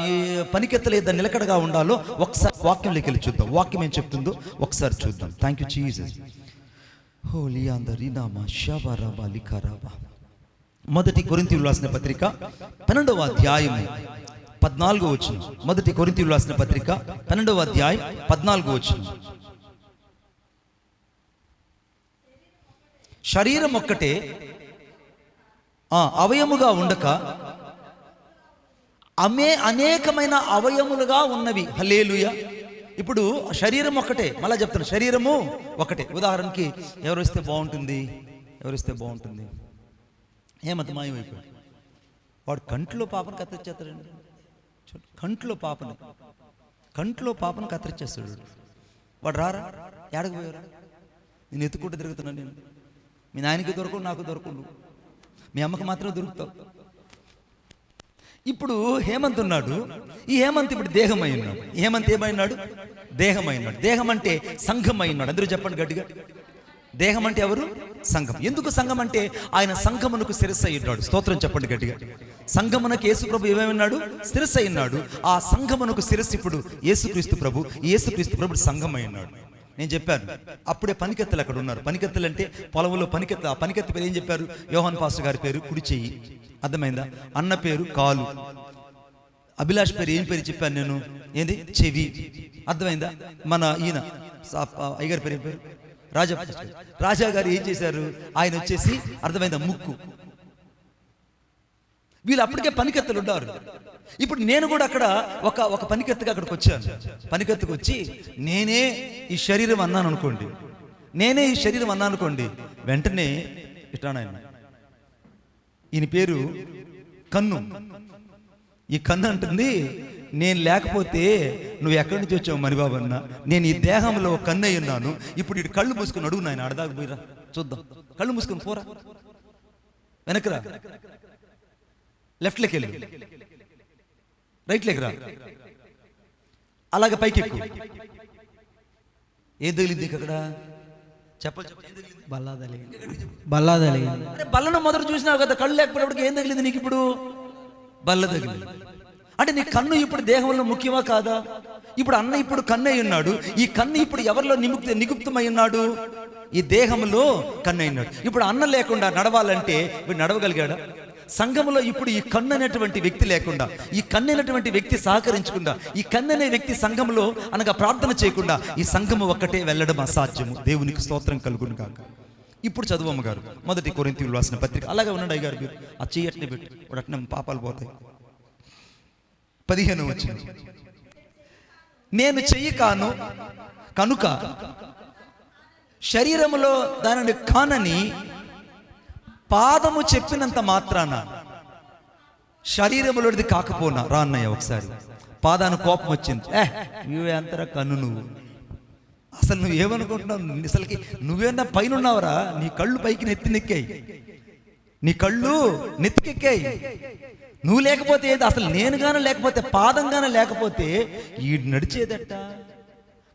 ఈ పనికెత్తల యొద్ద నిలకడగా ఉండాలో ఒకసారి వాక్యంలోకి వెళ్ళి చూద్దాం. వాక్యం ఏం చెప్తుందో ఒకసారి చూద్దాం. Thank you Jesus. మొదటి కొరింథీయులకు రాసిన పత్రిక 12వ అధ్యాయము 14వ వచనం. మొదటి కొరింథీయులకు రాసిన పత్రిక 12వ అధ్యాయం 14వ వచనం. శరీరం ఒక్కటే అవయముగా ఉండక అనేకమైన అవయములుగా ఉన్నవి. హల్లెలూయా. ఇప్పుడు శరీరం ఒక్కటే, మళ్ళా చెప్తాను, శరీరము ఒకటే. ఉదాహరణకి ఎవరిస్తే బాగుంటుంది? ఏమంత మాయమైపోయాడు వాడు. కంట్లో పాపను కత్తిరిచేస్తాడండి. కంట్లో పాపను కత్తిరిచేస్తాడు వాడు. రారా, ఏడకు పోయారా? నేను ఎత్తుకుంటూ తిరుగుతున్నాను. నేను మీ నాయనకి దొరకవు, నాకు దొరకవు, మీ అమ్మకి మాత్రమే దొరుకుతావు. ఇప్పుడు హేమంత్ ఉన్నాడు. ఈ హేమంత్ ఇప్పుడు దేహమై ఉన్నాడు. హేమంత్ ఏమైనాడు? దేహమైనాడు. దేహం అంటే సంఘం అయినాడు. అందరూ చెప్పండి గట్టిగా. దేహం అంటే ఎవరు? సంఘం. ఎందుకు సంఘం అంటే ఆయన సంఘమునకు శిరస్సు అయి ఉన్నాడు. స్తోత్రం చెప్పండి గట్టిగా. సంఘమునకు యేసు ప్రభు ఏమైనాడు? శిరస్సు అయి ఉన్నాడు. ఆ సంఘమునకు శిరస్సు ఇప్పుడు యేసుక్రీస్తు ప్రభు. యేసుక్రీస్తు ప్రభు సంఘం అయి ఉన్నాడు. నేను చెప్పాను అప్పుడే పనికెత్తలు అక్కడ ఉన్నారు. పనికెత్తలు అంటే పొలంలో పనికెత్త. ఆ పనికెత్త పేరు ఏం చెప్పారు? యోహాన్ పాస్టర్ గారి పేరు కుడి చెయ్యి. అర్థమైందా? అన్న పేరు కాలు. అభిలాష్ పేరు ఏం పేరు చెప్పాను నేను? ఏంది? చెవి. అర్థమైందా? మన ఈయన అయ్యగారి పేరు ఏం పేరు? రాజా గారు ఏం చేశారు? ఆయన వచ్చేసి అర్థమైందా? ముక్కు. వీళ్ళు అప్పటికే పనికెత్తలు ఉన్నారు. ఇప్పుడు నేను కూడా అక్కడ ఒక పనికెత్తుగా అక్కడికి వచ్చాను. పనికెత్తుకు వచ్చి నేనే ఈ శరీరం అన్నాను అనుకోండి. వెంటనే ఇట్లానాయన, ఈయన పేరు కన్ను. ఈ కన్ను అంటుంది, నేను లేకపోతే నువ్వు ఎక్కడి నుంచి వచ్చావు మణిబాబు అన్న? నేను ఈ దేహంలో కన్ను అయి ఉన్నాను. ఇప్పుడు ఇటు కళ్ళు మూసుకొని అడుగు నాయన, ఆడదాకా పోయిరా చూద్దాం. కళ్ళు మూసుకొని పోరా, వెనకరా, లెఫ్ట్లోకి వెళ్ళి, రైట్లోకి రా, అలాగే పైకి ఎక్కువ. ఏం తగిలింది అక్కడ? చెప్పాలి. బల్లా తగిలింది. బల్లను మొదట చూసినావు కదా, కళ్ళు లేకపోయినప్పటికి ఏం తగిలింది నీకు? ఇప్పుడు బల్ల తగిలింది. అంటే నీ కన్ను ఇప్పుడు దేహంలో ముఖ్యమా కాదా? ఇప్పుడు అన్న ఇప్పుడు కన్ను అయి ఉన్నాడు. ఈ కన్ను ఇప్పుడు ఎవరిలో నిగుప్తమై ఉన్నాడు? ఈ దేహంలో కన్ను అయినాడు. ఇప్పుడు అన్న లేకుండా నడవాలంటే వీడు నడవగలిగాడా? సంఘంలో ఇప్పుడు ఈ కన్ను అనేటువంటి వ్యక్తి లేకుండా, ఈ కన్ను అనేటువంటి వ్యక్తి సహకరించకుండా, ఈ కన్ను అనే వ్యక్తి సంఘంలో అనగా ప్రార్థన చేయకుండా ఈ సంఘము ఒక్కటే వెళ్ళడం అసాధ్యము. దేవునికి స్తోత్రం కలుగును కాక. ఇప్పుడు చదువమ్మ గారు మొదటి కొరింథీయులకు రాసిన పత్రిక. అలాగే ఉన్నాడు అయ్యగారు మీరు. ఆ చెయ్యట్నే పెట్టి అట్నే పాపాలు పోతాయి. 15 వచ్చింది. నేను చెయ్యి కాను కనుక శరీరములో దానిని కానని పాదము చెప్పినంత మాత్రాన శరీరములోది కాకపోనా? రా అన్నయ్య ఒకసారి. పాదానికి కోపం వచ్చింది. నువ్వే అంతరా కన్ను, నువ్వు అసలు నువ్వేమనుకుంటున్నావు? అసలుకి నువ్వేనా పైన ఉన్నావరా? నీ కళ్ళు పైకి నెక్కాయి, నీ కళ్ళు నెత్తికెక్కాయి. నువ్వు లేకపోతే ఏది? అసలు నేనుగానే లేకపోతే, పాదంగానే లేకపోతే ఈ నడిచేదట.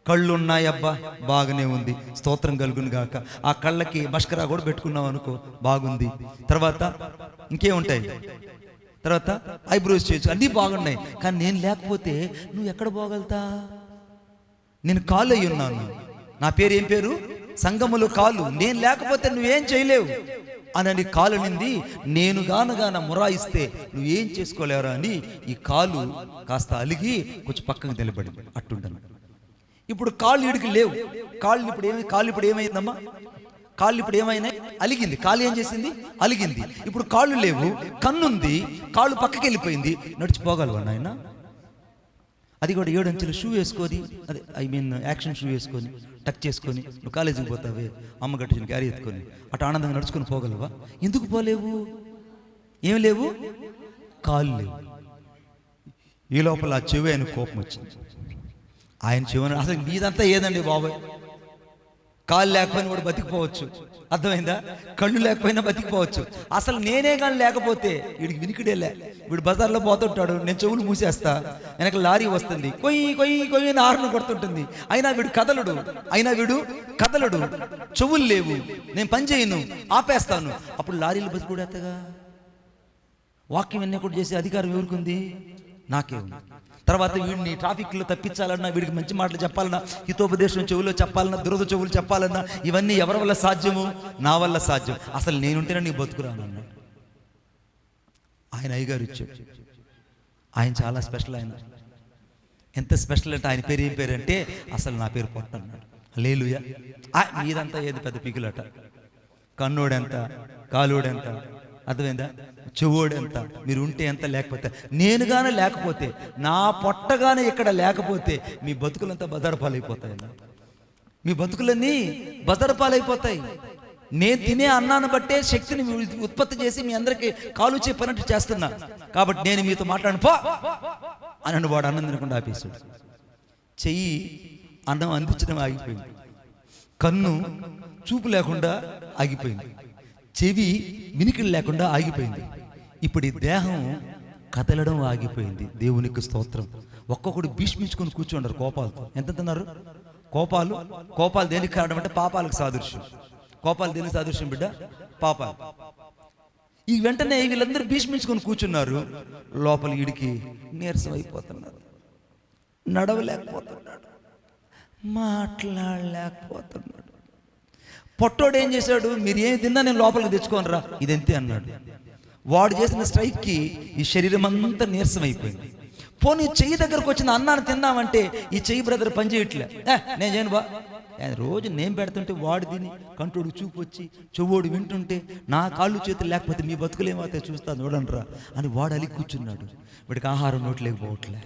కళ్ళు ఉన్నాయబ్బా, బాగానే ఉంది, స్తోత్రం కలుగును గాక. ఆ కళ్ళకి మస్కరా కూడా పెట్టుకున్నావు అనుకో, బాగుంది. తర్వాత ఇంకేముంటాయి? తర్వాత ఐబ్రోస్ చేయొచ్చు, అన్నీ బాగున్నాయి. కానీ నేను లేకపోతే నువ్వు ఎక్కడ పోగలుగుతా? నేను కాలు అయి ఉన్నాను. నా పేరు ఏం పేరు? సంగములు కాలు. నేను లేకపోతే నువ్వేం చేయలేవు అని కాలు నింది. నేను గానగాన మురాయిస్తే నువ్వేం చేసుకోలేవరా అని ఈ కాలు కాస్త అలిగి కొంచెం పక్కకు నిలబడింది. అట్టుండను. ఇప్పుడు కాళ్ళు ఇడికి లేవు. కాళ్ళు ఇప్పుడు ఏమైందమ్మా? కాళ్ళు ఇప్పుడు ఏమైనా అలిగింది. కాళ్ళు ఏం చేసింది? అలిగింది. ఇప్పుడు కాళ్ళు లేవు, కన్నుంది, కాళ్ళు పక్కకి వెళ్ళిపోయింది. నడిచిపోగలవా నాయన? అది కూడా 7 అంచెలు షూ వేసుకొని, అదే యాక్షన్ షూ వేసుకొని, టక్ చేసుకొని నువ్వు కాలేజీకి పోతావే, అమ్మ గట్టిన క్యారీ ఎత్తుకొని అటు ఆనందంగా నడుచుకొని పోగలవా? ఎందుకు పోలేవు? ఏం లేవు? కాళ్ళు లేవు. ఈ లోపల ఆ చెవి ఆయన కోపం వచ్చింది. ఆయన చెవి అసలు మీదంతా ఏదండి బాబాయ్? కాళ్ళు లేకపోయినా కూడా బతికిపోవచ్చు, అర్థమైందా? కళ్ళు లేకపోయినా బతికిపోవచ్చు. అసలు నేనే కానీ లేకపోతే వీడికి వినికిడేలే. వీడు బజార్లో పోతుంటాడు, నేను చెవులు మూసేస్తా, వెనక లారీ వస్తుంది, కొయ్యి కొయ్యి కొయ్యి అని హార్న్ కొడుతుంటుంది. అయినా వీడు కదలడు, చెవులు లేవు, నేను పని చేయను, ఆపేస్తాను. అప్పుడు లారీలు బతికూడేత్తగా. వాక్యం ఎన్ని కూడా చేసే అధికారం ఎవరికుంది? నాకే ఉంది. తర్వాత వీడిని ట్రాఫిక్లో తప్పించాలన్నా, వీడికి మంచి మాటలు చెప్పాలన్నా, హితోపదేశం చెవులో చెప్పాలన్నా, దురద చెవులు చెప్పాలన్నా, ఇవన్నీ ఎవరి వల్ల సాధ్యము? నా వల్ల సాధ్యం. అసలు నేనుంటేనే నీ బతుకురానన్నా. ఆయన అయ్యగారు ఇచ్చాడు. ఆయన చాలా స్పెషల్. ఆయన ఎంత స్పెషల్ అంటే, ఆయన పేరు ఏం పేరు అంటే, అసలు నా పేరు పొట్ట అన్నాడు. హల్లెలూయా. మీదంతా ఏది పెద్ద పిగులట. కన్నోడెంత, కాలోడెంత, అర్థమైందా? చెవోడెంత. మీరు ఉంటే ఎంత, లేకపోతే నేనుగానే లేకపోతే, నా పొట్టగానే ఇక్కడ లేకపోతే మీ బతుకులంతా బజారు పాలైపోతాయి. మీ బతుకులన్నీ బజారు పాలైపోతాయి. నేను తినే అన్నాన్ని బట్టే శక్తిని ఉత్పత్తి చేసి మీ అందరికీ కాలు పనట్టు చేస్తున్నా. కాబట్టి నేను మీతో మాట్లాడను పో అని వాడు అన్నం తినకుండా ఆపేసాడు. చెయ్యి అన్నం అందించడం ఆగిపోయింది, కన్ను చూపు లేకుండా ఆగిపోయింది, చెవి వినికిడి లేకుండా ఆగిపోయింది. ఇప్పుడు ఈ దేహం కదలడం ఆగిపోయింది. దేవునికి స్తోత్రం. ఒక్కొక్కడు భీష్మించుకొని కూర్చోండారు కోపాలతో. ఎంత తిన్నారు? కోపాలు దేనికి కారణం అంటే పాపాలకు సాదృశ్యం. కోపాలు దేనికి సాదృశ్యం బిడ్డ? పాపాలు. ఈ వెంటనే వీళ్ళందరూ భీష్మించుకొని కూర్చున్నారు. లోపల వీడికి నీరసం అయిపోతున్నారు, నడవలేకపోతున్నాడు, మాట్లాడలేకపోతున్నాడు. పొట్టోడు ఏం చేశాడు? మీరు ఏం తిన్నా నేను లోపలికి తెచ్చుకోను రా, ఇదెంతే అన్నాడు. వాడు చేసిన స్ట్రైక్కి ఈ శరీరం అంతా నీరసం అయిపోయింది. పోనీ చెయ్యి దగ్గరకు వచ్చిన అన్నాన్ని తిన్నామంటే ఈ చెయ్యి బ్రదర్ పని చేయట్లే, నేను చేయను బా. రోజు నేను పెడుతుంటే వాడు తిని కంటోడు చూపు వచ్చి చెవోడు వింటుంటే నా కాళ్ళు చేతులు లేకపోతే మీ బతుకులేమైతే చూస్తాను చూడండిరా అని వాడు అలిగి కూర్చున్నాడు. వీడికి ఆహారం నోట్లేక పోవట్లే.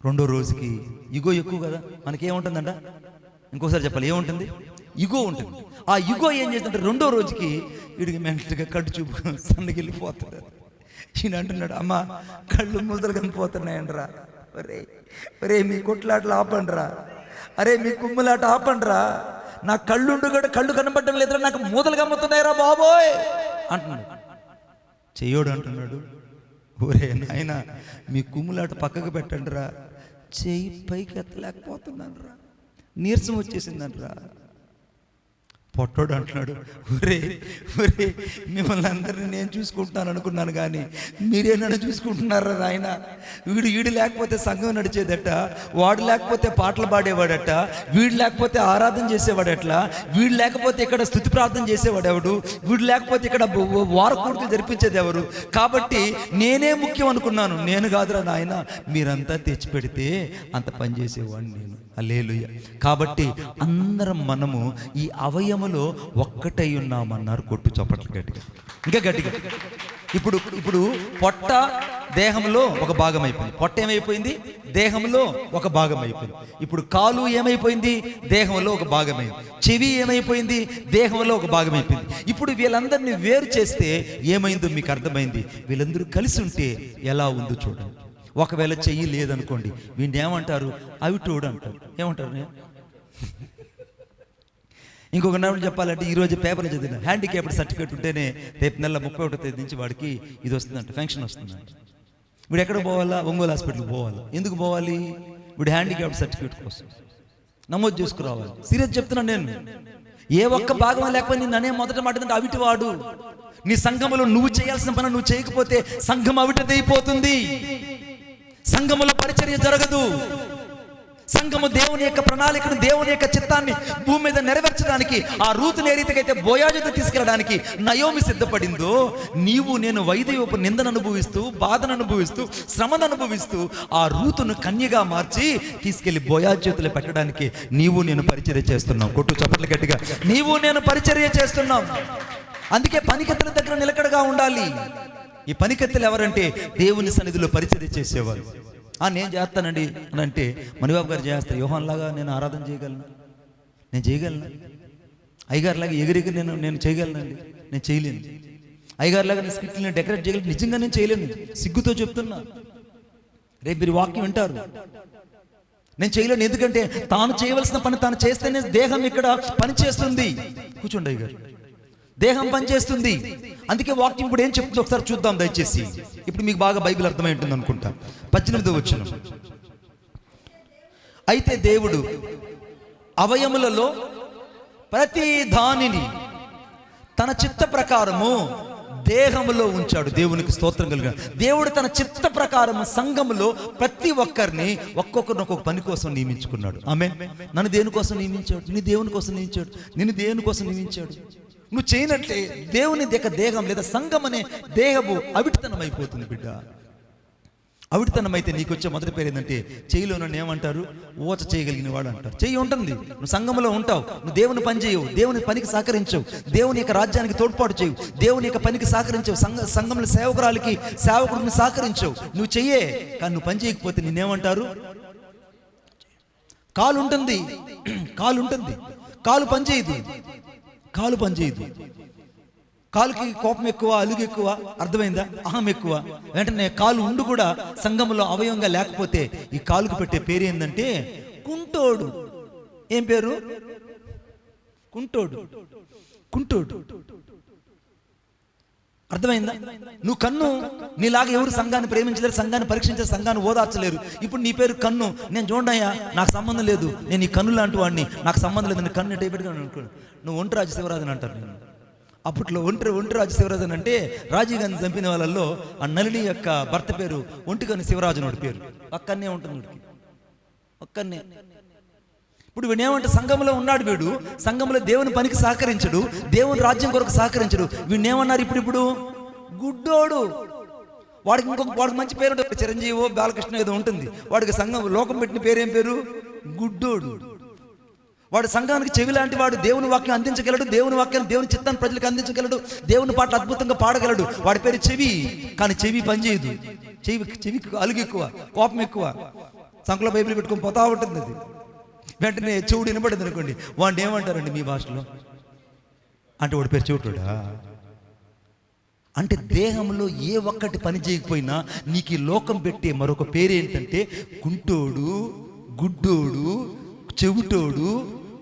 రెండో రోజుకి ఇగో ఎక్కువ కదా, మనకేముంటుందంట? ఇంకోసారి చెప్పాలి, ఏముంటుంది? ఇగో ఉంటుంది. ఆ ఇగో ఏం చేస్తుంటే రెండో రోజుకి వీడికి మెంటల్గా కట్టు చూపు సన్నకి వెళ్ళిపోతుంది. ఈయన అంటున్నాడు, అమ్మ కళ్ళు ముద్దలు కనిపోతున్నాయండ్రా, ఒరే మీ కొట్లాటలు ఆపండ్రా, అరే మీ కుమ్ములాట ఆపండ్రా, నా కళ్ళుండు కూడా కళ్ళు కనబడటం లేదురా, నాకు మూతలు కమ్ముతున్నాయిరా బాబోయ్ అంటున్నాడు. చెయ్యోడు అంటున్నాడు, ఒరే నాయన మీ కుమ్ములాట పక్కకు పెట్టండి రా, చెయ్యి పైకి ఎత్తలేకపోతున్నాను రా, నీరసం వచ్చేసిందంట్రా. పొట్టోడు అంటున్నాడు, ఒరే మిమ్మల్ని అందరినీ నేను చూసుకుంటున్నాను అనుకున్నాను కానీ మీరే నన్ను చూసుకుంటున్నారా నాయన. వీడు లేకపోతే సంఘం నడిచేదట, వాడు లేకపోతే పాటలు పాడేవాడట, వీడు లేకపోతే ఆరాధన చేసేవాడట్లా, వీడు లేకపోతే ఇక్కడ స్తుతి ప్రార్థన చేసేవాడు ఎవడు, వీడు లేకపోతే ఇక్కడ వారకూడుకులు జరిపించేది ఎవరు. కాబట్టి నేనే ముఖ్యం అనుకున్నాను. నేను కాదురా నాయన, మీరంతా తెచ్చిపెడితే అంత పని చేసేవాడిని నేను. హల్లెలూయా. కాబట్టి అందరం మనము ఈ అవయములో ఒక్కటై ఉన్నామన్నారు. కొట్టు చప్పట్లు గట్టిగా, ఇంకా గట్టిగా. ఇప్పుడు పొట్ట దేహంలో ఒక భాగం అయిపోయింది. పొట్ట ఏమైపోయింది? దేహంలో ఒక భాగం అయిపోయింది. ఇప్పుడు కాలు ఏమైపోయింది? దేహంలో ఒక భాగమైంది. చెవి ఏమైపోయింది? దేహంలో ఒక భాగం అయిపోయింది. ఇప్పుడు వీళ్ళందరినీ వేరు చేస్తే ఏమైందో మీకు అర్థమైంది. వీళ్ళందరూ కలిసి ఉంటే ఎలా ఉందో చూడండి. ఒకవేళ చెయ్యి లేదనుకోండి, వీడిని ఏమంటారు? అవిటోడు అంటారు. ఏమంటారు? ఇంకొక నెల చెప్పాలంటే ఈరోజు పేపర్ చదివిన హ్యాండిక్యాప్డ్ సర్టిఫికేట్ ఉంటేనే రేపు నెల 31వ తేదీ నుంచి వాడికి ఇది వస్తుందంట, ఫంక్షన్ వస్తుందంట. వీడు ఎక్కడ పోవాలా? ఒంగోలు హాస్పిటల్కి పోవాలా. ఎందుకు పోవాలి? వీడు హ్యాండిక్యాప్డ్ సర్టిఫికేట్ కోసం నమోదు చేసుకురావాలి. సీరియస్ చెప్తున్నాను నేను. ఏ ఒక్క భాగం లేకపోతే నేను అనే మొదట మాట అవిటి వాడు. నీ సంఘములో నువ్వు చేయాల్సిన పని నువ్వు చేయకపోతే సంఘం అవిటదైపోతుంది. సంఘములో పరిచర్య జరగదు. సంఘము దేవుని యొక్క ప్రణాళికను, దేవుని యొక్క చిత్తాన్ని భూమి మీద నెరవేర్చడానికి, ఆ రూతుని ఏ రీతికైతే బోయాజుతో తీసుకెళ్ళడానికి నయోమి సిద్ధపడిందో, నీవు నేను వైదయోపు నిందను అనుభవిస్తూ, బాధను అనుభవిస్తూ, శ్రమను అనుభవిస్తూ ఆ రూతును కన్యగా మార్చి తీసుకెళ్లి బోయాజు చేతులు పెట్టడానికి నీవు నేను పరిచర్య చేస్తున్నాం. కొట్టు చప్పట్లు గట్టిగా. నీవు నేను పరిచర్య చేస్తున్నాం. అందుకే పనికత్తెల దగ్గర నిలకడగా ఉండాలి. ఈ పనికత్తెలు ఎవరంటే దేవుని సన్నిధిలో పరిచర్య చేసేవారు. నేను చేస్తానండి అని అంటే మణిబాబు గారు చేస్తారు. యోహాన్లాగా నేను ఆరాధన చేయగలను, నేను చేయగలను. అయ్యగారిలాగా ఎగిరెగిరి నేను చేయగలనండి, నేను చేయలేను. అయ్యగారిలాగా నేను స్క్రిప్ట్ని నేను డెకరేట్ చేయగలను, నిజంగా నేను చేయలేను. సిగ్గుతో చెప్తున్నా. రేపు మీరు వాక్యం వింటారు. నేను చేయలేను. ఎందుకంటే తాను చేయవలసిన పని తాను చేస్తేనే దేహం ఇక్కడ పని చేస్తుంది. కూర్చోండి అయ్యగారు, దేహం పనిచేస్తుంది. అందుకే వాక్యం ఇప్పుడు ఏం చెప్తుందో ఒకసారి చూద్దాం దయచేసి. ఇప్పుడు మీకు బాగా బైబిల్ అర్థమై ఉంటుంది అనుకుంటా. 18వ వచనం. అయితే దేవుడు అవయములలో ప్రతి దానిని తన చిత్త ప్రకారము దేహములో ఉంచాడు. దేవునికి స్తోత్రం కలుగా. దేవుడు తన చిత్త ప్రకారము సంఘములో ప్రతి ఒక్కరిని ఒక్కొక్కరిని ఒక్కొక్క పని కోసం నియమించుకున్నాడు. ఆమేన్. నన్ను దేనికోసం నియమించాడు? నీ దేవుని కోసం నియమించాడు. నిన్ను దేవుని కోసం నియమించాడు. నువ్వు చేయనట్లే దేవుని దేహం లేదా సంఘం అనే దేహము అవిటితనం అయిపోతుంది బిడ్డ. అవిటితనం అయితే నీకు వచ్చే మొదటి పేరు ఏంటంటే, చేయిలో నన్ను ఏమంటారు? ఓచ చేయగలిగిన వాడు అంటారు. చెయ్యి ఉంటుంది, నువ్వు సంఘంలో ఉంటావు, నువ్వు దేవుని పని చేయవు, దేవుని పనికి సహకరించవు, దేవుని యొక్క రాజ్యానికి తోడ్పాటు చేయవు, దేవుని యొక్క పనికి సహకరించవు, సంఘంలో సేవకురాలకి సేవకుడిని సహకరించవు. నువ్వు చెయ్యే, కానీ నువ్వు పని చేయకపోతే నిన్నేమంటారు? కాలు ఉంటుంది, కాలు పని చేయదు. కాలుకి కోపం ఎక్కువ, అలుగు ఎక్కువ, అర్థమైందా? అహం ఎక్కువ. వెంటనే కాలు ఉండు కూడా సంఘంలో అవయవంగా లేకపోతే ఈ కాలుకు పెట్టే పేరు ఏంటంటే కుంటోడు. ఏం పేరు? కుంటోడు. అర్థమైందా? నువ్వు కన్ను, నీలాగా ఎవరు సంఘాన్ని ప్రేమించలేరు, సంఘాన్ని పరీక్షించలేరు, సంఘాన్ని ఓదార్చలేరు. ఇప్పుడు నీ పేరు కన్ను. నేను చూడయ్యా, నాకు సంబంధం లేదు, నేను ఈ కన్ను లాంటి వాడిని, నాకు సంబంధం లేదు, నేను కన్ను టైపెట్టుగా అనుకో. నువ్వు ఒంటి రాజు శివరాజన్ అంటారు. నేను అప్పట్లో ఒంటి రాజు శివరాజన్ అంటే రాజీవ్ గాంధీ చంపిన వాళ్ళల్లో ఆ నళిని యొక్క భర్త పేరు ఒంటికన్ను శివరాజు నోడి పేరు. ఒక్కనే ఉంటుంది, ఒక్కనే. ఇప్పుడు వీడేమంటే సంఘంలో ఉన్నాడు, వీడు సంఘంలో దేవుని పనికి సహకరించడు, దేవుని రాజ్యం కొరకు సహకరించడు. వీడినేమన్నారు? ఇప్పుడు గుడ్డోడు. వాడికి మంచి పేరు ఉంటుంది, చిరంజీవో బాలకృష్ణ ఏదో ఉంటుంది. వాడికి సంఘం లోకం పెట్టిన పేరు ఏం పేరు? గుడ్డోడు. వాడు సంఘానికి చెవి లాంటి వాడు. దేవుని వాక్యం అందించగలడు, దేవుని వాక్యాన్ని, దేవుని చిత్తాన్ని ప్రజలకు అందించగలడు, దేవుని పాటలు అద్భుతంగా పాడగలడు. వాడి పేరు చెవి. కానీ చెవి పనిచేయదు. చెవికి అలుగు ఎక్కువ, కోపం ఎక్కువ. సంకలో బైబిల్ పెట్టుకొని పోతా ఉంటుంది. అది వెంటనే చెవుడు వినబడింది అనుకోండి, వాడిని ఏమంటారండి మీ భాషలో? అంటే వాడి పేరు చెవుటోడా? అంటే దేహంలో ఏ ఒక్కటి పని చేయకపోయినా నీకు ఈ లోకం పెట్టే మరొక పేరు ఏంటంటే కుంటోడు, గుడ్డోడు, చెవుటోడు,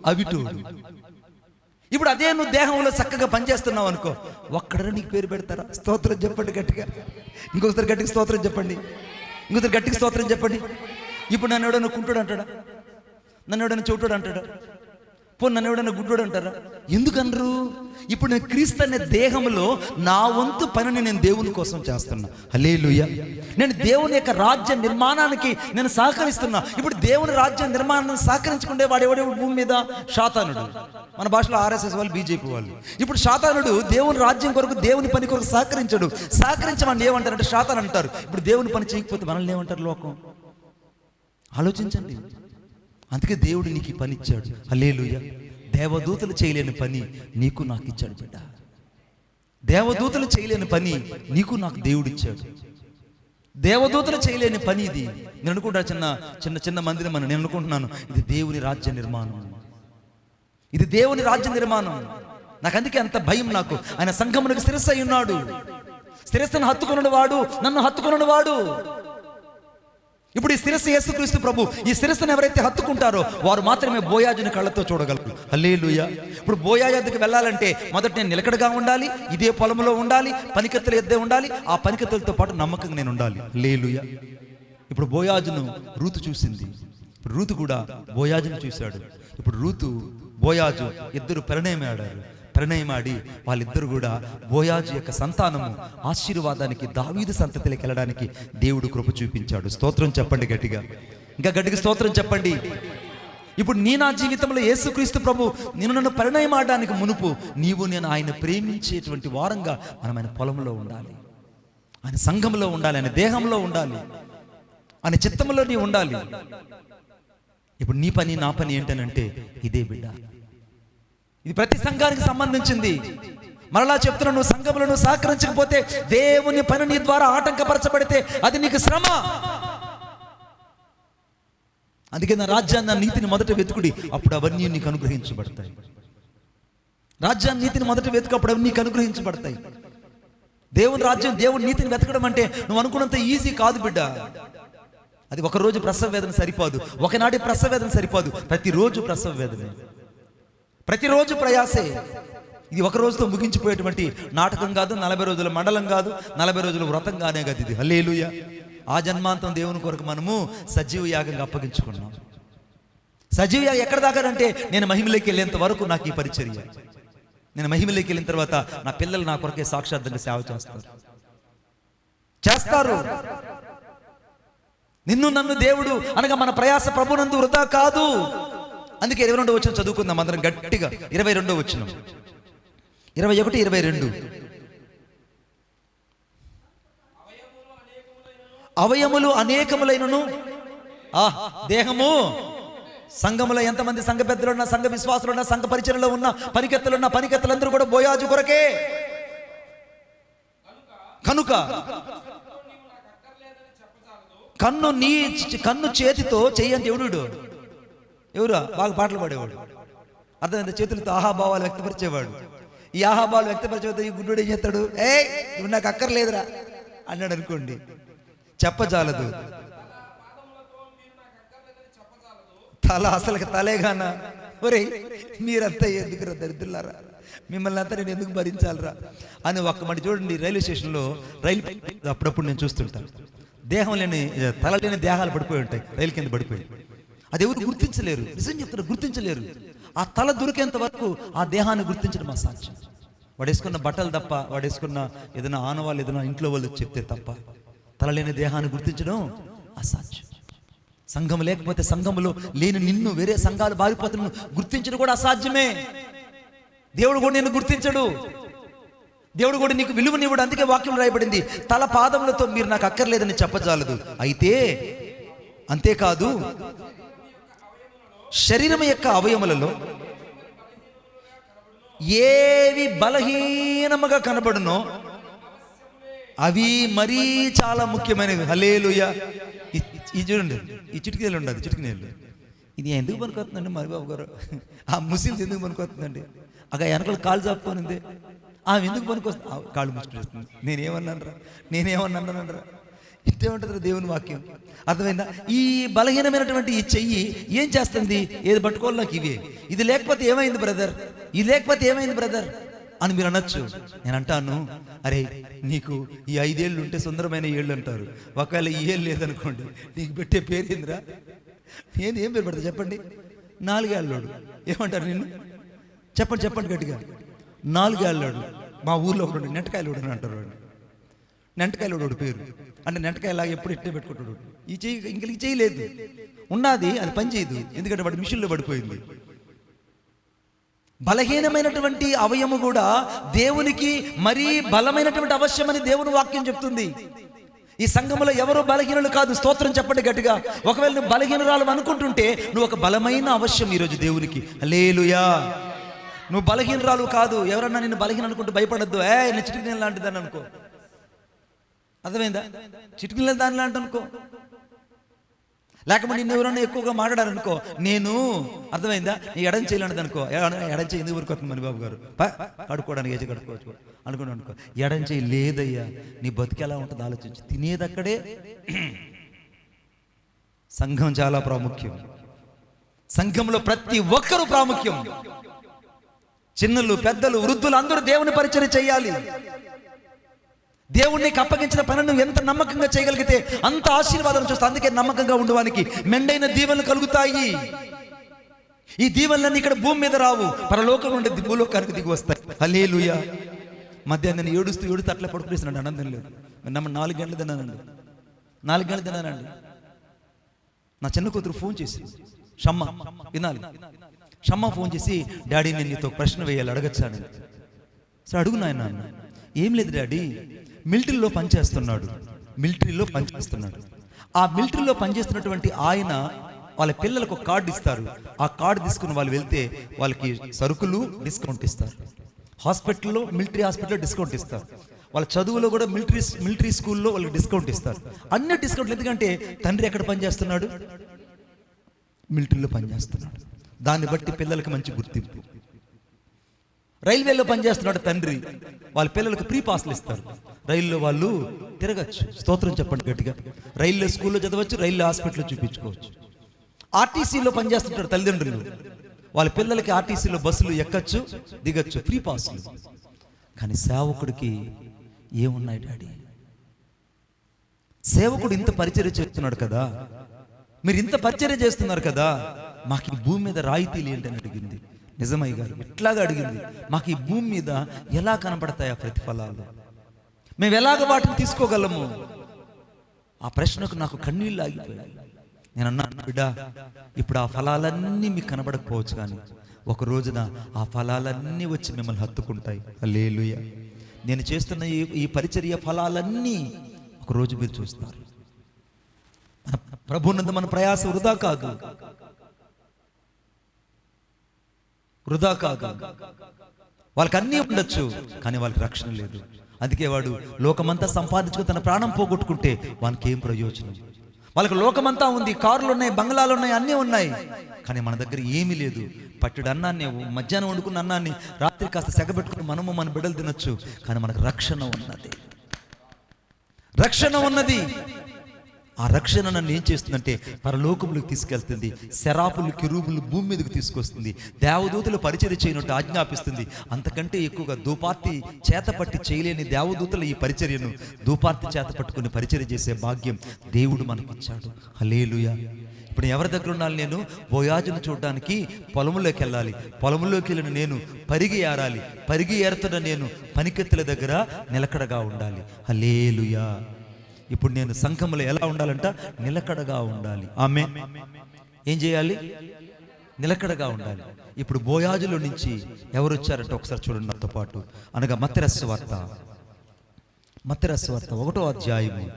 అవిటోడు. ఇప్పుడు అదే నువ్వు దేహంలో చక్కగా పనిచేస్తున్నావు అనుకో, ఒక్కడనే నీకు పేరు పెడతారా? స్తోత్రం చెప్పండి గట్టిగా. ఇంకొకసారి గట్టిగా స్తోత్రం చెప్పండి. ఇంకొకసారి గట్టిగా స్తోత్రం చెప్పండి. ఇప్పుడు నన్ను ఎవడన్నా కుంటోడు అంటాడా? నన్ను ఎవడన్నా చెవుటోడు అంటాడా? నన్ను ఎవడన్నా గుడ్డోడు అంటారా? ఎందుకనరు? ఇప్పుడు నేను క్రీస్తు అనే దేహంలో నా వంతు పనిని నేను దేవుని కోసం చేస్తున్నా. హల్లెలూయా. నేను దేవుని యొక్క రాజ్య నిర్మాణానికి నేను సహకరిస్తున్నా. ఇప్పుడు దేవుని రాజ్య నిర్మాణాన్ని సహకరించుకుంటే వాడు ఎవడెవడు భూమి మీద? శాతానుడు. మన భాషలో ఆర్ఎస్ఎస్ వాళ్ళు, బీజేపీ వాళ్ళు. ఇప్పుడు శాతానుడు దేవుని రాజ్యం కొరకు, దేవుని పని కొరకు సహకరించడు. సహకరించమని ఏమంటారంటే శాతాన్ అంటారు. ఇప్పుడు దేవుని పని చేయకపోతే మనల్ని ఏమంటారు లోకం? ఆలోచించండి. అందుకే దేవుడు నీకు ఈ పని ఇచ్చాడు. హల్లెలూయా. దేవదూతలు చేయలేని పని నీకు నాకు ఇచ్చాడు బిడ్డ. దేవదూతలు చేయలేని పని నీకు నాకు దేవుడు ఇచ్చాడు. దేవదూతలు చేయలేని పని ఇది. నేను అనుకుంటా చిన్న మందిరం అని నేను అనుకుంటున్నాను. ఇది దేవుని రాజ్య నిర్మాణం. ఇది దేవుని రాజ్య నిర్మాణం. నాకు అందుకే అంత భయం. నాకు ఆయన సంఘమునకు శిరస్సు అయి ఉన్నాడు. శిరస్సును హత్తుకున్న వాడు, నన్ను హత్తుకున్న వాడు. ఇప్పుడు ఈ శిరస్సు యేసుక్రీస్తు ప్రభు. ఈ శిరస్సును ఎవరైతే హత్తుకుంటారో వారు మాత్రమే బోయాజుని కళ్ళతో చూడగలరు. హల్లెలూయా. ఇప్పుడు బోయాజు దగ్గరికి వెళ్ళాలంటే మొదట నేను నిలకడగా ఉండాలి, ఇదే పొలంలో ఉండాలి, పనికత్తులు ఎద్దే ఉండాలి, ఆ పనికత్తులతో పాటు నమ్మకంగా నేను ఉండాలి. హల్లెలూయా. ఇప్పుడు బోయాజును రూతు చూసింది. ఇప్పుడు రూతు కూడా బోయాజును చూశాడు. ఇప్పుడు రూతు బోయాజు ఇద్దరు ప్రణయమాడి వాళ్ళిద్దరు కూడా బోయాజు యొక్క సంతానము ఆశీర్వాదానికి దావీదు సంతతిలోకి వెళ్ళడానికి దేవుడు కృప చూపించాడు. స్తోత్రం చెప్పండి గట్టిగా, ఇంకా గట్టిగా స్తోత్రం చెప్పండి. ఇప్పుడు నా జీవితంలో యేసుక్రీస్తు ప్రభు నన్ను పరిణయమాడడానికి మునుపు నేను ఆయన ప్రేమించేటువంటి వారంగా మనం ఆయన పొలంలో ఉండాలి, ఆయన సంఘంలో ఉండాలి, ఆయన దేహంలో ఉండాలి, ఆయన చిత్తంలో ఉండాలి. ఇప్పుడు నీ పని నా పని ఏంటనంటే ఇదే బిడ్డ. ఇది ప్రతి సంఘానికి సంబంధించింది. మరలా చెప్తున్నా, నువ్వు సంఘంలో సహకరించకపోతే, దేవుని పని నీ ద్వారా ఆటంకపరచబడితే అది నీకు శ్రమ. అందుకే నా రాజ్యాన్ని, నీతిని మొదట వెతుకుడి, అప్పుడు అవన్నీ నీకు అనుగ్రహించబడతాయి. రాజ్యాన్ని, నీతిని మొదట వెతుకు, అప్పుడు అవన్నీ నీకు అనుగ్రహించబడతాయి. దేవుని రాజ్యం, దేవుని నీతిని వెతకడం అంటే నువ్వు అనుకున్నంత ఈజీ కాదు బిడ్డ. అది ఒకరోజు ప్రసవ వేదన సరిపోదు, ఒకనాటి ప్రసవ వేదన సరిపోదు, ప్రతిరోజు ప్రసవ వేదనే, ప్రతిరోజు ప్రయాసే. ఇది ఒక రోజుతో ముగించిపోయేటువంటి నాటకం కాదు, 40 రోజుల మండలం కాదు, 40 రోజుల వ్రతం కానే కాదు ఇది. హల్లెలూయా. ఆ జన్మాంతం దేవుని కొరకు మనము సజీవ యాగంగా అప్పగించుకున్నాం. సజీవ యాగం ఎక్కడ దాకానంటే, నేను మహిమలోకి వెళ్ళేంత వరకు నాకు ఈ పరిచర్య. నేను మహిమలోకి వెళ్ళిన తర్వాత నా పిల్లలు నా కొరకే సాక్షాత్తంగా సేవ చేస్తారు. నిన్ను నన్ను దేవుడు అనగా మన ప్రయాస ప్రభునందు వృధా కాదు. అందుకే 22వ వచనం చదువుకుందాం అందరం గట్టిగా. 22వ వచనం, 21, 22. అవయములు అనేకములైనను దేహము. సంఘములో ఎంతమంది సంఘ పెద్దలు ఉన్నా, సంఘ విశ్వాసులు ఉన్నా, సంఘ పరిచయంలో ఉన్న పనికెత్తలందరూ కూడా బోయాజు కొరకే. కనుక కన్ను చేతితో చెయ్యంటే ఎవరు బాగా పాటలు పాడేవాడు, అర్థమైంది, చేతులతో ఆహాభావాలు వ్యక్తపరిచేవాడు. ఈ ఆహాభావాలు వ్యక్తపరిచే ఈ గుడ్డోడు ఏం చేస్తాడు, నువ్వు నాకు అక్కర్లేదురా అన్నాడు అనుకోండి, చెప్పజాలదు. తల అసలు తలేగాన, ఒరే మీరంతా ఎందుకురా దరిద్రులారా, మిమ్మల్ని అంతా నేను ఎందుకు భరించాలరా అని ఒక్క మాట. చూడండి, రైల్వే స్టేషన్లో రైలు అప్పుడప్పుడు నేను చూస్తుంటాను, దేహం లేని తల లేని దేహాలు పడిపోయి ఉంటాయి, రైలు కింద పడిపోయి. అది ఎవరు గుర్తించలేరు, నిజం చెప్తారు, గుర్తించలేరు. ఆ తల దొరికేంత వరకు ఆ దేహాన్ని గుర్తించడం అసాధ్యం. వాడు వేసుకున్న బట్టలు తప్ప, వాడు వేసుకున్న ఏదైనా ఆనవాళ్ళు ఏదైనా ఇంట్లో వాళ్ళు చెప్తే తప్ప తల లేని దేహాన్ని గుర్తించడం అసాధ్యం. సంఘం లేకపోతే, సంఘంలో లేని నిన్ను వేరే సంఘాలు బారిపోతున్న గుర్తించడం కూడా అసాధ్యమే. దేవుడు కూడా నిన్ను గుర్తించడు, దేవుడు కూడా నీకు విలువనివ్వడు. అందుకే వాక్యం రాయబడింది, తల పాదములతో మీరు నాకు అక్కర్లేదని చెప్పజాలదు. అయితే అంతేకాదు, శరీరం యొక్క అవయములలో ఏవి బలహీనముగా కనబడునో అవి మరీ చాలా ముఖ్యమైనవి. హల్లెలూయా. ఇది చూడండి, ఈ చిటికీలు ఉండదు, చిటికీలు ఇది ఎందుకు పనికొస్తుందండి మరిబాబు గారు, ఆ ముస్లింస్ ఎందుకు పనికొస్తుందండి, అక్కడ వెనకలు కాళ్ళు చాపుకోనింది, ఆమె ఎందుకు పనికొస్తుంది, కాళ్ళు ముసుకునేస్తుంది. నేనేమన్నానరా ఇట్టే ఉంటుంది దేవుని వాక్యం. అర్థమైందా? ఈ బలహీనమైనటువంటి ఈ చెయ్యి ఏం చేస్తుంది, ఏది పట్టుకోవాలి నాకు ఇవే, ఇది లేకపోతే ఏమైంది బ్రదర్, ఇది లేకపోతే ఏమైంది బ్రదర్ అని మీరు అనొచ్చు. నేను అంటాను, అరే నీకు ఈ 5 ఏళ్ళు ఉంటే సుందరమైన ఏళ్ళు అంటారు, ఒకవేళ ఈ ఏళ్ళు లేదనుకోండి, నీకు పెట్టే పేరు ఏందిరా, ఏం పేరు పెడతా చెప్పండి, 4 ఏళ్ళోడు ఏమంటారు నిన్ను, చెప్పండి గట్టిగా, 4 ఏళ్ళోడు. మా ఊర్లో ఒకటి నెట్టకాయలోడు అని అంటారు, వాడు నెంటకాయలోడు పేరు. అంటే నెంటకాయలాగా ఎప్పుడు ఇట్టే పెట్టుకుంటాడు. ఈ చెయ్యి ఇంక చెయ్యి లేదు, ఉన్నది అది పని చేయదు, ఎందుకంటే వాడు మిషన్లో పడిపోయింది. బలహీనమైనటువంటి అవయము కూడా దేవునికి మరీ బలమైనటువంటి అవశ్యమని దేవుని వాక్యం చెప్తుంది. ఈ సంఘములో ఎవరు బలహీనులు కాదు. స్తోత్రం చెప్పండి గట్టిగా. ఒకవేళ నువ్వు బలహీనురాలు అనుకుంటుంటే నువ్వు ఒక బలమైన అవశ్యం ఈరోజు దేవునికి. హల్లెలూయా. నువ్వు బలహీనురాలు కాదు. ఎవరన్నా నిన్ను బలహీన అనుకుంటూ భయపడద్దు. నేను చిటికిన లాంటిదని అనుకో, అర్థమైందా, చిటికిన దాని లాంటి అనుకో. లేకపోతే నిన్ను ఎవరన్నా ఎక్కువగా మాట్లాడారనుకో, నేను అర్థమైందా, నీ ఎడం చేయలేనిది అనుకో, ఎడం చేయి ఎందుకు ఊరుకొస్తుంది మణి బాబు గారు, కడుక్కోవడానికి ఏచి కడుక్కోవచ్చు అనుకో, ఎడం చేయి లేదయ్యా, నీ బతుకు ఎలా ఉంటుంది ఆలోచించి, తినేది అక్కడే సంఘం చాలా ప్రాముఖ్యం. సంఘంలో ప్రతి ఒక్కరూ ప్రాముఖ్యం. చిన్నలు, పెద్దలు, వృద్ధులు అందరూ దేవుని పరిచర్య చేయాలి. దేవుడికి అప్పగించిన పని నువ్వు ఎంత నమ్మకంగా చేయగలిగితే అంత ఆశీర్వాదం చూస్తా. అందుకే నమ్మకంగా ఉండడానికి మెండైన దీవెనలు కలుగుతాయి. ఈ దీవెనలన్నీ ఇక్కడ భూమి మీద రావు, పరలోకం నుండి భూలోకానికి దిగి వస్తాయి. హల్లెలూయా. మధ్యాహ్నం నేను ఏడుస్తూ అట్లా పడుకునేస్తున్నాడు, ఆనందం లేదు. 4 గంటలు తిన్నానండి, 4 గంటలు తిన్నానండి. నా చిన్న కూతురు ఫోన్ చేసి, షమ్మ వినాలి, షమ్మ ఫోన్ చేసి, డాడీ నేను నీతో ప్రశ్న వేయాలి, అడగచ్చాను. సరే అడుగు నాయన. ఏం లేదు డాడీ, మిలిటరీలో పనిచేస్తున్నాడు. ఆ మిలిటరీలో పనిచేస్తున్నటువంటి ఆయన వాళ్ళ పిల్లలకు ఒక కార్డు ఇస్తారు. ఆ కార్డు తీసుకుని వాళ్ళు వెళ్తే వాళ్ళకి సరుకులు డిస్కౌంట్ ఇస్తారు. హాస్పిటల్లో, మిలిటరీ హాస్పిటల్లో డిస్కౌంట్ ఇస్తారు. వాళ్ళ చదువులో కూడా మిలిటరీ స్కూల్లో వాళ్ళకి డిస్కౌంట్ ఇస్తారు. అన్ని డిస్కౌంట్లు. ఎందుకంటే తండ్రి ఎక్కడ పనిచేస్తున్నాడు? మిలిటరీలో పనిచేస్తున్నాడు. దాన్ని బట్టి పిల్లలకి మంచి గుర్తింపు. రైల్వేలో పనిచేస్తున్నాడు తండ్రి, వాళ్ళ పిల్లలకు ఫ్రీ పాస్లు ఇస్తారు. రైల్లో వాళ్ళు తిరగచ్చు. స్తోత్రం చెప్పండి గట్టిగా. రైల్లో స్కూల్లో చదవచ్చు, రైల్లో హాస్పిటల్లో చూపించుకోవచ్చు. ఆర్టీసీలో పనిచేస్తుంటారు తల్లిదండ్రులు, వాళ్ళ పిల్లలకి ఆర్టీసీలో బస్సులు ఎక్కచ్చు, దిగచ్చు, ఫ్రీ పాస్లు. కానీ సేవకుడికి ఏమున్నాయి డాడీ? సేవకుడు ఇంత పరిచర్య చేస్తున్నాడు కదా, మీరు ఇంత పరిచర్య చేస్తున్నారు కదా, మాకు ఈ భూమి మీద రాయితీలు ఏంటని అడిగింది. నిజమయ్య గారు ఇట్లాగా అడిగింది, మాకు ఈ భూమి మీద ఎలా కనపడతాయి ఆ ప్రతిఫలాలు, మేము ఎలాగ వాటిని తీసుకోగలము? ఆ ప్రశ్నకు నాకు కన్నీళ్ళు ఆగిపోయాయి. నేను అన్నాను, బిడ్డ ఇప్పుడు ఆ ఫలాలన్నీ మీకు కనబడకపోవచ్చు, కానీ ఒక రోజున ఆ ఫలాలన్నీ వచ్చి మిమ్మల్ని హత్తుకుంటాయి. హల్లెలూయా. నేను చేస్తున్న ఈ పరిచర్య ఫలాలన్నీ ఒకరోజు మీరు చూస్తారు. మన ప్రభువునందు మన ప్రయాస వృధా కాదు. వాళ్ళకి అన్నీ ఉండొచ్చు, కానీ వాళ్ళకి రక్షణ లేదు. అందుకే వాడు లోకమంతా సంపాదించుకుని తన ప్రాణం పోగొట్టుకుంటే వానికి ఏం ప్రయోజనం? వాళ్ళకి లోకమంతా ఉంది, కార్లు ఉన్నాయి, బంగ్లాలు ఉన్నాయి, అన్నీ ఉన్నాయి, కానీ మన దగ్గర ఏమీ లేదు. పట్టుడు అన్నాన్ని, మధ్యాహ్నం వండుకున్న అన్నాన్ని రాత్రి కాస్త సెగబెట్టుకుని మనము మన బిడ్డలు తినొచ్చు, కానీ మనకు రక్షణ ఉన్నది. రక్షణ ఉన్నది. ఆ రక్షణ నన్ను ఏం చేస్తుందంటే పరలోకములకు తీసుకెళ్తుంది. శరాపులు, కెరూబులు భూమి మీదకు తీసుకొస్తుంది. దేవదూతలు పరిచర్య చేయనట్టు ఆజ్ఞాపిస్తుంది. అంతకంటే ఎక్కువగా ధూపార్తి చేతపట్టి చేయలేని దేవదూతలు ఈ పరిచర్యను ధూపార్తి చేత పట్టుకుని పరిచర్య చేసే భాగ్యం దేవుడు మనకిచ్చాడు. హల్లెలూయా. ఇప్పుడు ఎవరి దగ్గర ఉండాలి? నేను బోయాజును చూడడానికి పొలంలోకి వెళ్ళాలి. పొలంలోకి వెళ్ళిన నేను పరిగి ఏరాలి. పరిగి ఏరుతున్న నేను పనికెత్తుల దగ్గర నిలకడగా ఉండాలి. హల్లెలూయా. ఇప్పుడు నేను సంఘంలో ఎలా ఉండాలంట? నిలకడగా ఉండాలి. ఆమేన్. ఏం చేయాలి? నిలకడగా ఉండాలి. ఇప్పుడు బోయాజులో నుంచి ఎవరు వచ్చారంటే ఒకసారి చూడండి నాతో పాటు. అనగా మత్తయి సువార్త 1వ అధ్యాయము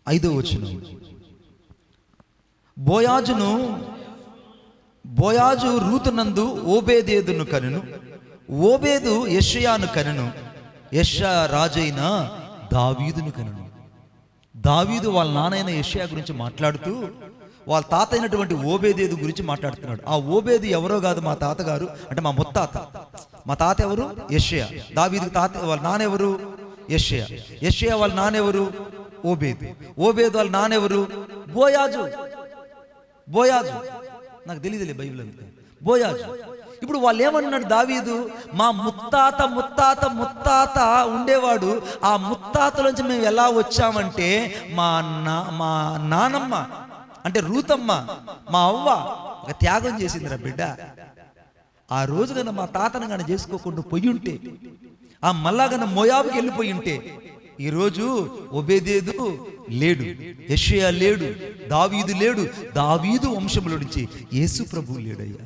5వ వచనం. బోయాజు రూతునందు ఓబేదేదును కనును, ఓబేదు యెషయాను కనును, యెషయా రాజైన దావీదును కనును. దావీదు వాళ్ళ నాన్నైన యెషయా గురించి మాట్లాడుతూ వాళ్ళ తాత అయినటువంటి ఓబేదేదు గురించి మాట్లాడుతున్నాడు. ఆ ఓబేదు ఎవరో కాదు, మా తాతగారు, అంటే మా ముత్తాత. మా తాత ఎవరు? యెషయా. దావీదు తాత వాళ్ళ నాన్నెవరు? యెషయా. యెషయా వాళ్ళ నాన్నెవరు? ఓబేదు. ఓబేదు వాళ్ళ నాన్నెవరు? బోయాజు. నాకు తెలియదులే బైబిల్ అంతా. బోయాజు. ఇప్పుడు వాళ్ళు ఏమన్నాడు దావీదు? మా ముత్తాత ఉండేవాడు. ఆ ముత్తాతలోంచి మేము ఎలా వచ్చామంటే మా నానమ్మ అంటే రూతమ్మ, మా అవ్వ ఒక త్యాగం చేసిందిరా బిడ్డ. ఆ రోజు కన్నా మా తాతను కానీ చేసుకోకుండా పొయ్యి ఉంటే, ఆ మల్లాగన మోయాబుకి వెళ్ళిపోయి ఉంటే, ఈరోజు ఓబేదేదు లేడు, యెషయా లేడు, దావీదు లేడు. దావీదు వంశంలో నుంచి యేసు ప్రభువు లేడయ్యా.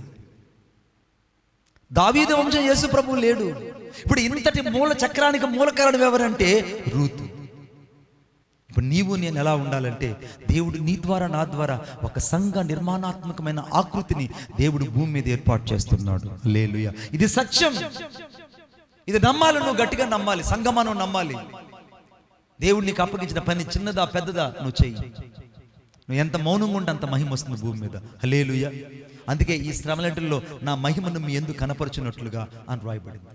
దావీదు వంశం యేసు ప్రభువు లేడు. ఇప్పుడు ఇంతటి మూల చక్రానికి మూల కారణం ఎవరంటే రూతు. ఇప్పుడు నీవు నేను ఎలా ఉండాలంటే, దేవుడు నీ ద్వారా నా ద్వారా ఒక సంఘ నిర్మాణాత్మకమైన ఆకృతిని దేవుడు భూమి మీద ఏర్పాటు చేస్తున్నాడు. హల్లెలూయా. ఇది సత్యం. ఇది నమ్మాలి. నువ్వు గట్టిగా నమ్మాలి. సంఘమా నువ్వు నమ్మాలి. దేవుడు నీకు అప్పగించిన పని చిన్నదా పెద్దదా నువ్వు చెయ్యి. నువ్వు ఎంత మౌనంగా ఉంటే అంత మహిమ వస్తుంది భూమి మీద. హల్లెలూయా. అందుకే ఈ శ్రమలంటిలో నా మహిమను మీ ఎందుకు కనపరుచున్నట్లుగా అని రాయబడింది.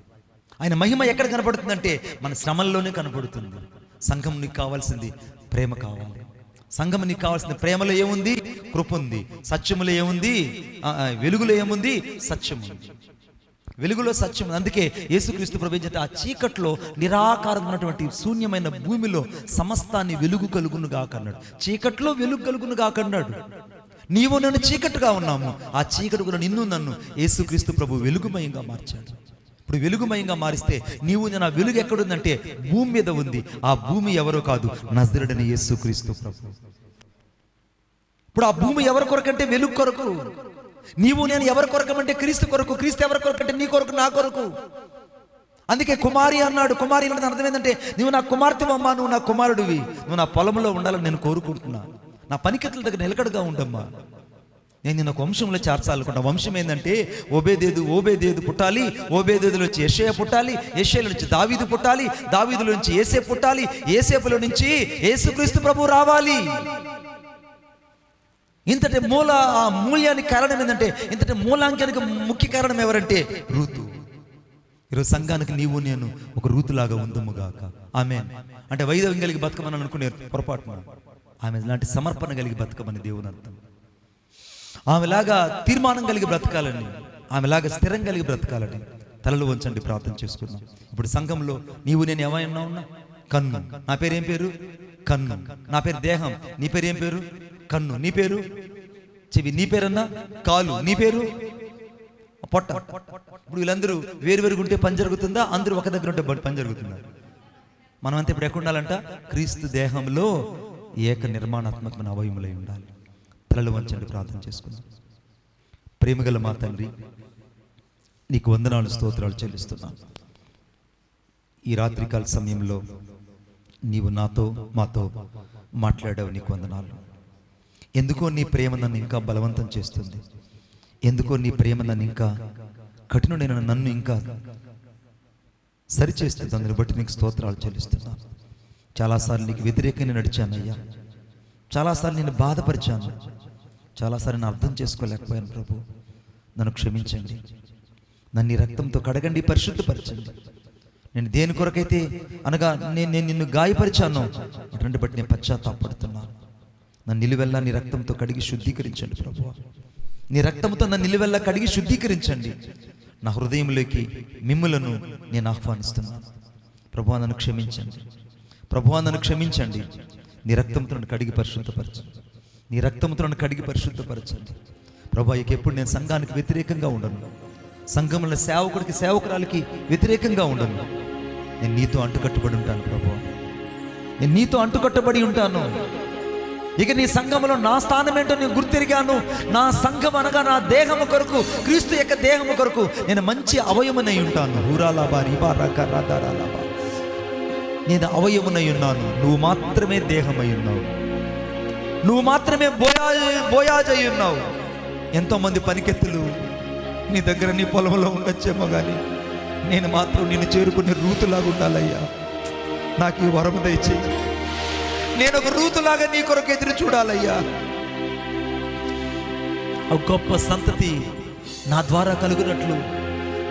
ఆయన మహిమ ఎక్కడ కనపడుతుందంటే మన శ్రమల్లోనే కనపడుతుంది. సంఘం నీకు కావాల్సింది ప్రేమ కావాలి. సంఘం నీకు కావాల్సింది ప్రేమలో ఏముంది? కృప ఉంది. సత్యములో ఏముంది? వెలుగులో ఏముంది? సత్యం ఉంది. వెలుగులో సత్యం ఉంది. అందుకే యేసుక్రీస్తు ప్రభువు ఆ చీకట్లో నిరాకారం ఉన్నటువంటి శూన్యమైన భూమిలో సమస్తాన్ని వెలుగు కలుగును గాకన్నాడు. చీకట్లో వెలుగు కలుగును గాకన్నాడు. నీవు నన్ను చీకట్టుగా ఉన్నాము, ఆ చీకటి కూడా నిన్ను నన్ను యేసుక్రీస్తు ప్రభు వెలుగుమయంగా మార్చాడు. ఇప్పుడు వెలుగుమయంగా మారిస్తే నీవు నేను ఆ వెలుగు ఎక్కడుందంటే భూమి మీద ఉంది. ఆ భూమి ఎవరో కాదు, నజరేయుడైన యేసుక్రీస్తు ప్రభు. ఇప్పుడు ఆ భూమి ఎవరి కొరకంటే వెలుగు కొరకు. నీవు నేను ఎవరి కొరకమంటే క్రీస్తు కొరకు. క్రీస్తు ఎవరి కొరకంటే నీ కొరకు, నా కొరకు. అందుకే కుమారి అన్నాడు. కుమారి అంటే అర్థం ఏంటంటే నువ్వు నా కుమార్తె అమ్మా, నువ్వు నా కుమారుడివి, నువ్వు నా పొలంలో ఉండాలని నేను కోరుకుంటున్నా. నా పనికెట్ల దగ్గర నిలకడగా ఉండమ్మా. నేను నిన్న ఒక వంశంలో చేర్చాలనుకుంటా. వంశం ఏంటంటే ఓబేదేదు పుట్టాలి, ఓబేదేదులో నుంచి యెషయా పుట్టాలి, యెషయాలో నుంచి దావీదు పుట్టాలి, దావీదులో నుంచి యేసేపు పుట్టాలి, యేసేపులో నుంచి యేసుక్రీస్తు ప్రభు రావాలి. ఇంతటి మూల్యానికి కారణం ఏంటంటే, ఇంతటి మూలాంకానికి ముఖ్య కారణం ఎవరంటే రూతు. ఈరోజు సంఘానికి నీవు నేను ఒక రూతులాగా ఉందముగాక. ఆమేన్. అంటే వైదవ్యం కలిగి బతకమని అనుకునే పొరపాటున ఆమె లాంటి సమర్పణ కలిగి బతకమని దేవుని అర్థం. ఆమెలాగా తీర్మానం కలిగి బ్రతకాలని, ఆమెలాగా స్థిరం కలిగి బ్రతకాలని తలలు వంచండి, ప్రార్థన చేసుకున్నాం. ఇప్పుడు సంఘంలో నీవు నేను ఏమైనా ఉన్నా, కన్ను. నా పేరు ఏం పేరు? కన్ను. నా పేరు దేహం. నీ పేరు ఏం పేరు? కన్ను. నీ పేరు చెవి. నీ పేరన్నా కాలు. నీ పేరు పొట్ట. ఇప్పుడు వీళ్ళందరూ వేరువేరుగా ఉంటే పని జరుగుతుందా? అందరూ ఒక దగ్గర ఉంటే పని జరుగుతుందా? మనమంతా ఇప్పుడు ఎక్కడ ఉండాలంట? క్రీస్తు దేహంలో ఏక నిర్మాణాత్మకమైన అవయములై ఉండాలి. తలలు వంచండి, ప్రార్థన చేసుకుందాం. ప్రేమగల మా తండ్రి, నీకు వందనాలు, స్తోత్రాలు చెల్లిస్తున్నాను. ఈ రాత్రికాల సమయంలో నీవు మాతో మాట్లాడావు. నీకు వందనాలు. ఎందుకో నీ ప్రేమ నన్ను ఇంకా బలవంతం చేస్తుంది. ఎందుకో నీ ప్రేమ నన్ను ఇంకా కఠినుడైన నన్ను ఇంకా సరిచేస్తుంది. అందుని బట్టి నీకు స్తోత్రాలు చెల్లిస్తున్నాను. చాలాసార్లు నీకు వ్యతిరేకంగా నడిచానయ్యా. చాలాసార్లు నేను బాధపరిచాను. చాలాసార్లు నేను అర్థం చేసుకోలేకపోయాను. ప్రభు, నన్ను క్షమించండి. నన్ను ఈ రక్తంతో కడగండి, పరిశుద్ధపరచండి. నేను దేని కొరకైతే అనగా నేను నిన్ను గాయపరిచాను, అటువంటి బట్టి నేను పశ్చాత్తాపడుతున్నాను. నన్ను నిలువెల్లా నీ రక్తంతో కడిగి శుద్ధీకరించండి ప్రభువా. నీ రక్తంతో నన్ను నిలువెల్లా కడిగి శుద్ధీకరించండి. నా హృదయంలోకి మిమ్ములను నేను ఆహ్వానిస్తున్నాను. ప్రభువా, నన్ను క్షమించండి. ప్రభువా, నన్ను క్షమించండి. నీ రక్తంతో నన్ను కడిగి పరిశుద్ధపరచండి. నీ రక్తంతో నన్ను కడిగి పరిశుద్ధపరచండి. ప్రభువా, ఎప్పుడు నేను సంఘానికి వ్యతిరేకంగా ఉండను. సంఘంలో సేవకుడికి, సేవకురాలకి వ్యతిరేకంగా ఉండను. నేను నీతో అంటుకట్టుబడి ఉంటాను ప్రభువా. నేను నీతో అంటుకట్టుబడి ఉంటాను. ఇక నీ సంఘంలో నా స్థానం ఏంటో నేను గుర్తిరిగాను. నా సంఘం అనగా నా దేహము కొరకు, క్రీస్తు యొక్క దేహము కొరకు నేను మంచి అవయమునై ఉంటాను. నేను అవయమునై ఉన్నాను. నువ్వు మాత్రమే దేహమై ఉన్నావు. నువ్వు మాత్రమే బోయాజై ఉన్నావు. ఎంతోమంది పనికెత్తులు నీ దగ్గర నీ పొలంలో ఉండొచ్చేమో కానీ నేను మాత్రం నిన్ను చేరుకునే రూతులాగా ఉండాలయ్యా. నాకు ఈ వరము దయచేయి. నేను ఒక రూతులాగా నీ కొరకు ఎదురు చూడాలయ్యా. ఒక గొప్ప సంతతి నా ద్వారా కలుగునట్లు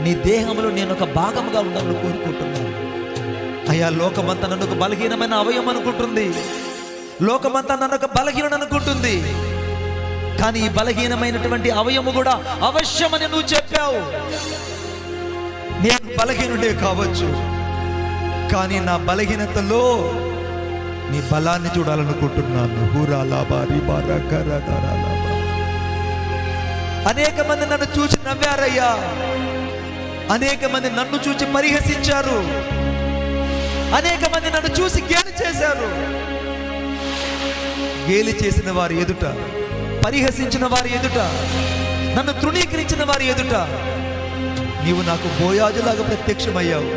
నీ దేహంలో నేను ఒక భాగంగా ఉండాలని కోరుకుంటున్నాను అయ్యా. లోకమంతా నన్ను ఒక బలహీనమైన అవయవం అనుకుంటుంది. లోకమంతా నన్ను ఒక బలహీన అనుకుంటుంది. కానీ ఈ బలహీనమైనటువంటి అవయము కూడా అవశ్యమని నువ్వు చెప్పావు. నేను బలహీనుడే కావచ్చు, కానీ నా బలహీనతలో నీ బలాన్ని చూడాలనుకుంటున్నాను. అనేక మంది నన్ను చూసి నవ్వారయ్యా. అనేక మంది నన్ను చూసి పరిహసించారు. అనేక మంది నన్ను చూసి గేలి చేశారు. గేలి చేసిన వారి ఎదుట, పరిహసించిన వారి ఎదుట, నన్ను తృణీకరించిన వారి ఎదుట నీవు నాకు బోయాజులాగా ప్రత్యక్షమయ్యావు.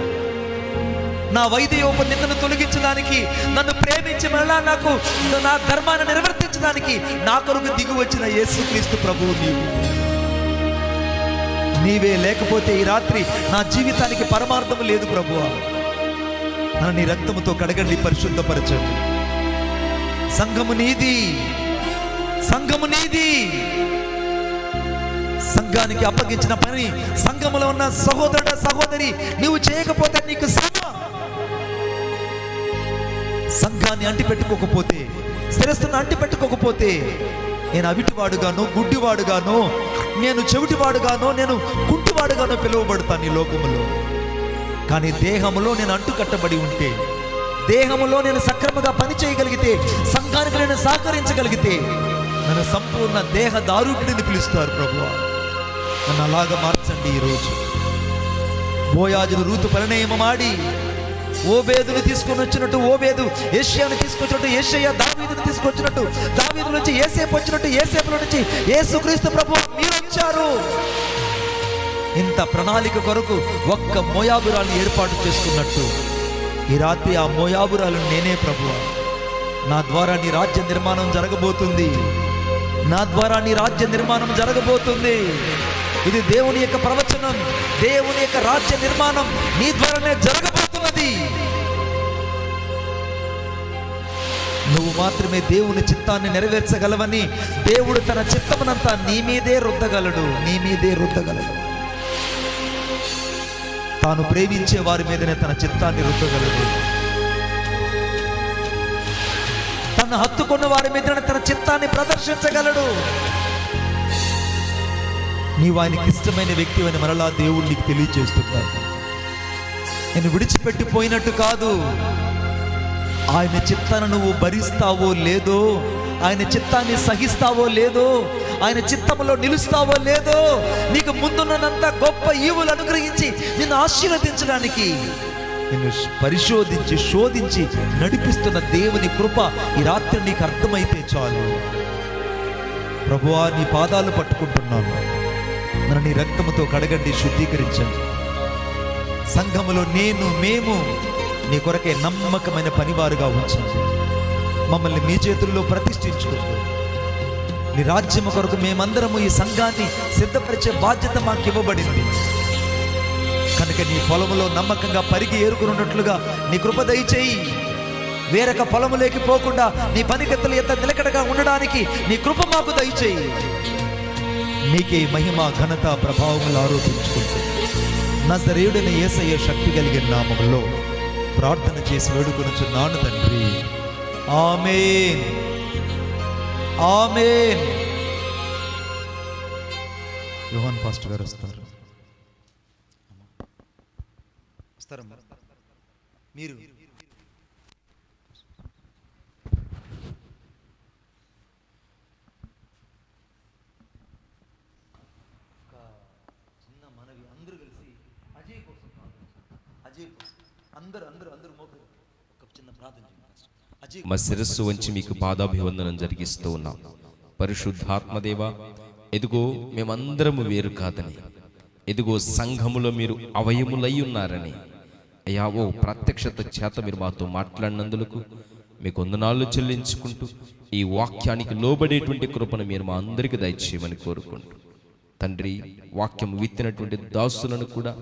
నా వైద్యోపనిందను తొలగించడానికి, నన్ను ప్రేమించి మళ్ళా నాకు నా ధర్మాన్ని నిర్వర్తించడానికి నా కొరకు దిగి వచ్చిన యేసుక్రీస్తు ప్రభువు నీవే. లేకపోతే ఈ రాత్రి నా జీవితానికి పరమార్థం లేదు ప్రభువా. నన్ను నీ రక్తముతో కడగండి, పరిశుద్ధపరచండి. సంఘము నీది, సంఘము నీది. సంఘానికి అప్పగించిన పని సంఘములో ఉన్న సహోదరుడు, సహోదరి నీవు చేయకపోతే నీకు శ్రమ. సంఘాన్ని అంటిపెట్టుకోకపోతే, శిరస్సును అంటిపెట్టుకోకపోతే నేను అవిటివాడుగాను, గుడ్డివాడుగాను, నేను చెవిటివాడుగాను, నేను కుంటివాడుగాను పిలువబడతాను ఈ లోకములో. కానీ దేహములో నేను అంటుకట్టబడి ఉంటే, దేహములో నేను సక్రమంగా పని చేయగలిగితే, సంఘానికి నేను సహకరించగలిగితే నన్ను సంపూర్ణ దేహ దారుడిని పిలుస్తారు. ప్రభువా, నన్ను అలాగా మార్చండి. ఈరోజు బోయాజును రూతు పరిణయమాడి ఓబేదును తీసుకొని వచ్చినట్టు ఓబేదు యేషయాను తీసుకొచ్చినట్టు, యేషయా దావీదును తీసుకొచ్చినట్టు, దావీదు నుంచి యేసేపు వచ్చినట్టు, యేసేపుల నుంచి యేసుక్రీస్తు ప్రభువు మీరు వచ్చారు. ఇంత ప్రణాళిక కొరకు ఒక్క మోయాబురాలు ఏర్పాటు చేసుకున్నట్టు ఈ రాత్రి ఆ మోయాబురాలు నేనే ప్రభువా. నా ద్వారా నీ రాజ్య నిర్మాణం జరగబోతుంది. నా ద్వారా నీ రాజ్య నిర్మాణం జరగబోతుంది. ఇది దేవుని యొక్క ప్రవచనం. దేవుని యొక్క రాజ్య నిర్మాణం నీ ద్వారానే జరగబోతున్నది. నువ్వు మాత్రమే దేవుని చిత్తాన్ని నెరవేర్చగలవని దేవుడు తన చిత్తమునంతా నీ మీదే రుద్దగలడు, నీ మీదే రుద్దగలడు. తాను ప్రేమించే వారి మీదనే తన చిత్తాన్ని రుద్దగలడు. తను హత్తుకున్న వారి మీదనే తన చిత్తాన్ని ప్రదర్శించగలడు. నీవు ఆయనకి ఇష్టమైన వ్యక్తి అని మరలా దేవుడు నీకు తెలియజేస్తున్నాడు. నేను విడిచిపెట్టిపోయినట్టు కాదు. ఆయన చిత్తాన్ని నువ్వు భరిస్తావో లేదో, ఆయన చిత్తాన్ని సహిస్తావో లేదో, ఆయన చిత్తంలో నిలుస్తావో లేదో, నీకు ముందున్నంత గొప్ప ఈవులు అనుగ్రహించి నిన్ను ఆశీర్వదించడానికి నిన్ను పరిశోధించి శోధించి నడిపిస్తున్న దేవుని కృప ఈ రాత్రి నీకు అర్థమైతే చాలు. ప్రభువా, నీ పాదాలు పట్టుకుంటున్నాను. నన్ను నీ రక్తముతో కడగండి, శుద్ధీకరించండి. సంఘములో మేము నీ కొరకే నమ్మకమైన పనివారుగా ఉంచండి. మమ్మల్ని మీ చేతుల్లో ప్రతిష్ఠించుకోండి. నీ రాజ్యము కొరకు మేమందరము ఈ సంఘాన్ని సిద్ధపరిచే బాధ్యత మాకు ఇవ్వబడింది కనుక నీ పొలములో నమ్మకంగా పరిగి ఏరుకున్నట్లుగా నీ కృప దయచేయి. వేరొక పొలములోకి పోకుండా నీ పనిగత్తలు ఎంత నిలకడగా ఉండడానికి నీ కృప మాకు దయచేయి. నీకే మహిమ, ఘనత, ప్రభావములు ఆరోపించుకుంటూ నజరేయుడైన యేసయ్య శక్తి కలిగిన నామములో ప్రార్థన చేసి వేడుకొనుచున్నాను తండ్రి. ఆమేన్, ఆమేన్. యోహాన్ పాస్టర్ గారు వస్తారమ్మా. మీరు చిన్న మనవి, అందరూ కలిసి అజయ్ కోసం అందరూ మోకరి ఒక చిన్న ప్రార్థన చేయండి. మా శిరస్సు వంచి మీకు పాదాభివందనం జరిగిస్తూ ఉన్నాం. పరిశుద్ధాత్మదేవ, ఎదుగో మేమందరము వేరు కాదని, ఎదుగో సంఘములో మీరు అవయములై ఉన్నారని, అయ్యా ఓ ప్రత్యక్షత చేత మీరు మాతో మాట్లాడినందులకు మీకు వందనాలు చెల్లించుకుంటూ ఈ వాక్యానికి లోబడేటువంటి కృపను మీరు మా అందరికీ దయచేయమని కోరుకుంటూ, తండ్రి, వాక్యం విత్తినటువంటి దాసులను కూడా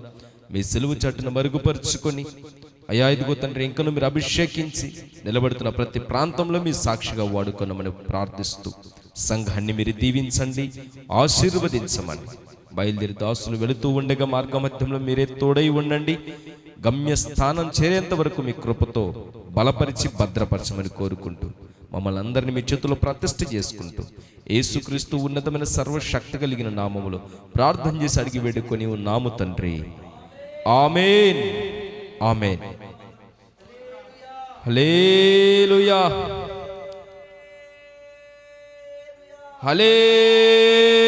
మీ సిలువ చాటును మరుగుపరుచుకొని, అయ్యా ఇదిగో తండ్రి, ఇంకను మీరు అభిషేకించి నిలబడుతున్న ప్రతి ప్రాంతంలో మీ సాక్షిగా వాడుకొనమని ప్రార్థిస్తూ సంఘాన్ని మీరు దీవించండి, ఆశీర్వదించమని. బయలుదేరి దాసులు వెళుతూ ఉండగా మార్గమధ్యంలో మీరే తోడై ఉండండి. గమ్యస్థానం చేరేంత వరకు మీ కృపతో బలపరిచి భద్రపరచమని కోరుకుంటూ మమ్మల్ని అందరినీ మీ చేతుల్లో ప్రతిష్ఠ చేసుకుంటూ యేసుక్రీస్తు ఉన్నతమైన సర్వశక్తి కలిగిన నామములో ప్రార్థన చేసి అడిగి వేడుకొని ఉన్నాము తండ్రి. ఆమేన్, ఆమేన్. హల్లెలూయా, హల్లెలూయా.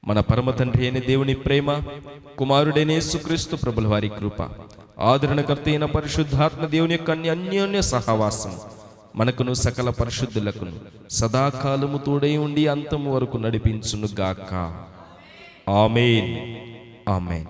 మన పరమ తండ్రి అయిన దేవుని ప్రేమ, కుమారుడైన యేసుక్రీస్తు ప్రభుల వారి కృప, ఆదరణకర్త అయిన పరిశుద్ధాత్మ దేవుని యొక్క అన్యోన్య సహవాసం మనకును సకల పరిశుద్ధులకును సదాకాలము తోడై ఉండి అంతము వరకు నడిపించును గాక. ఆమేన్, ఆమేన్.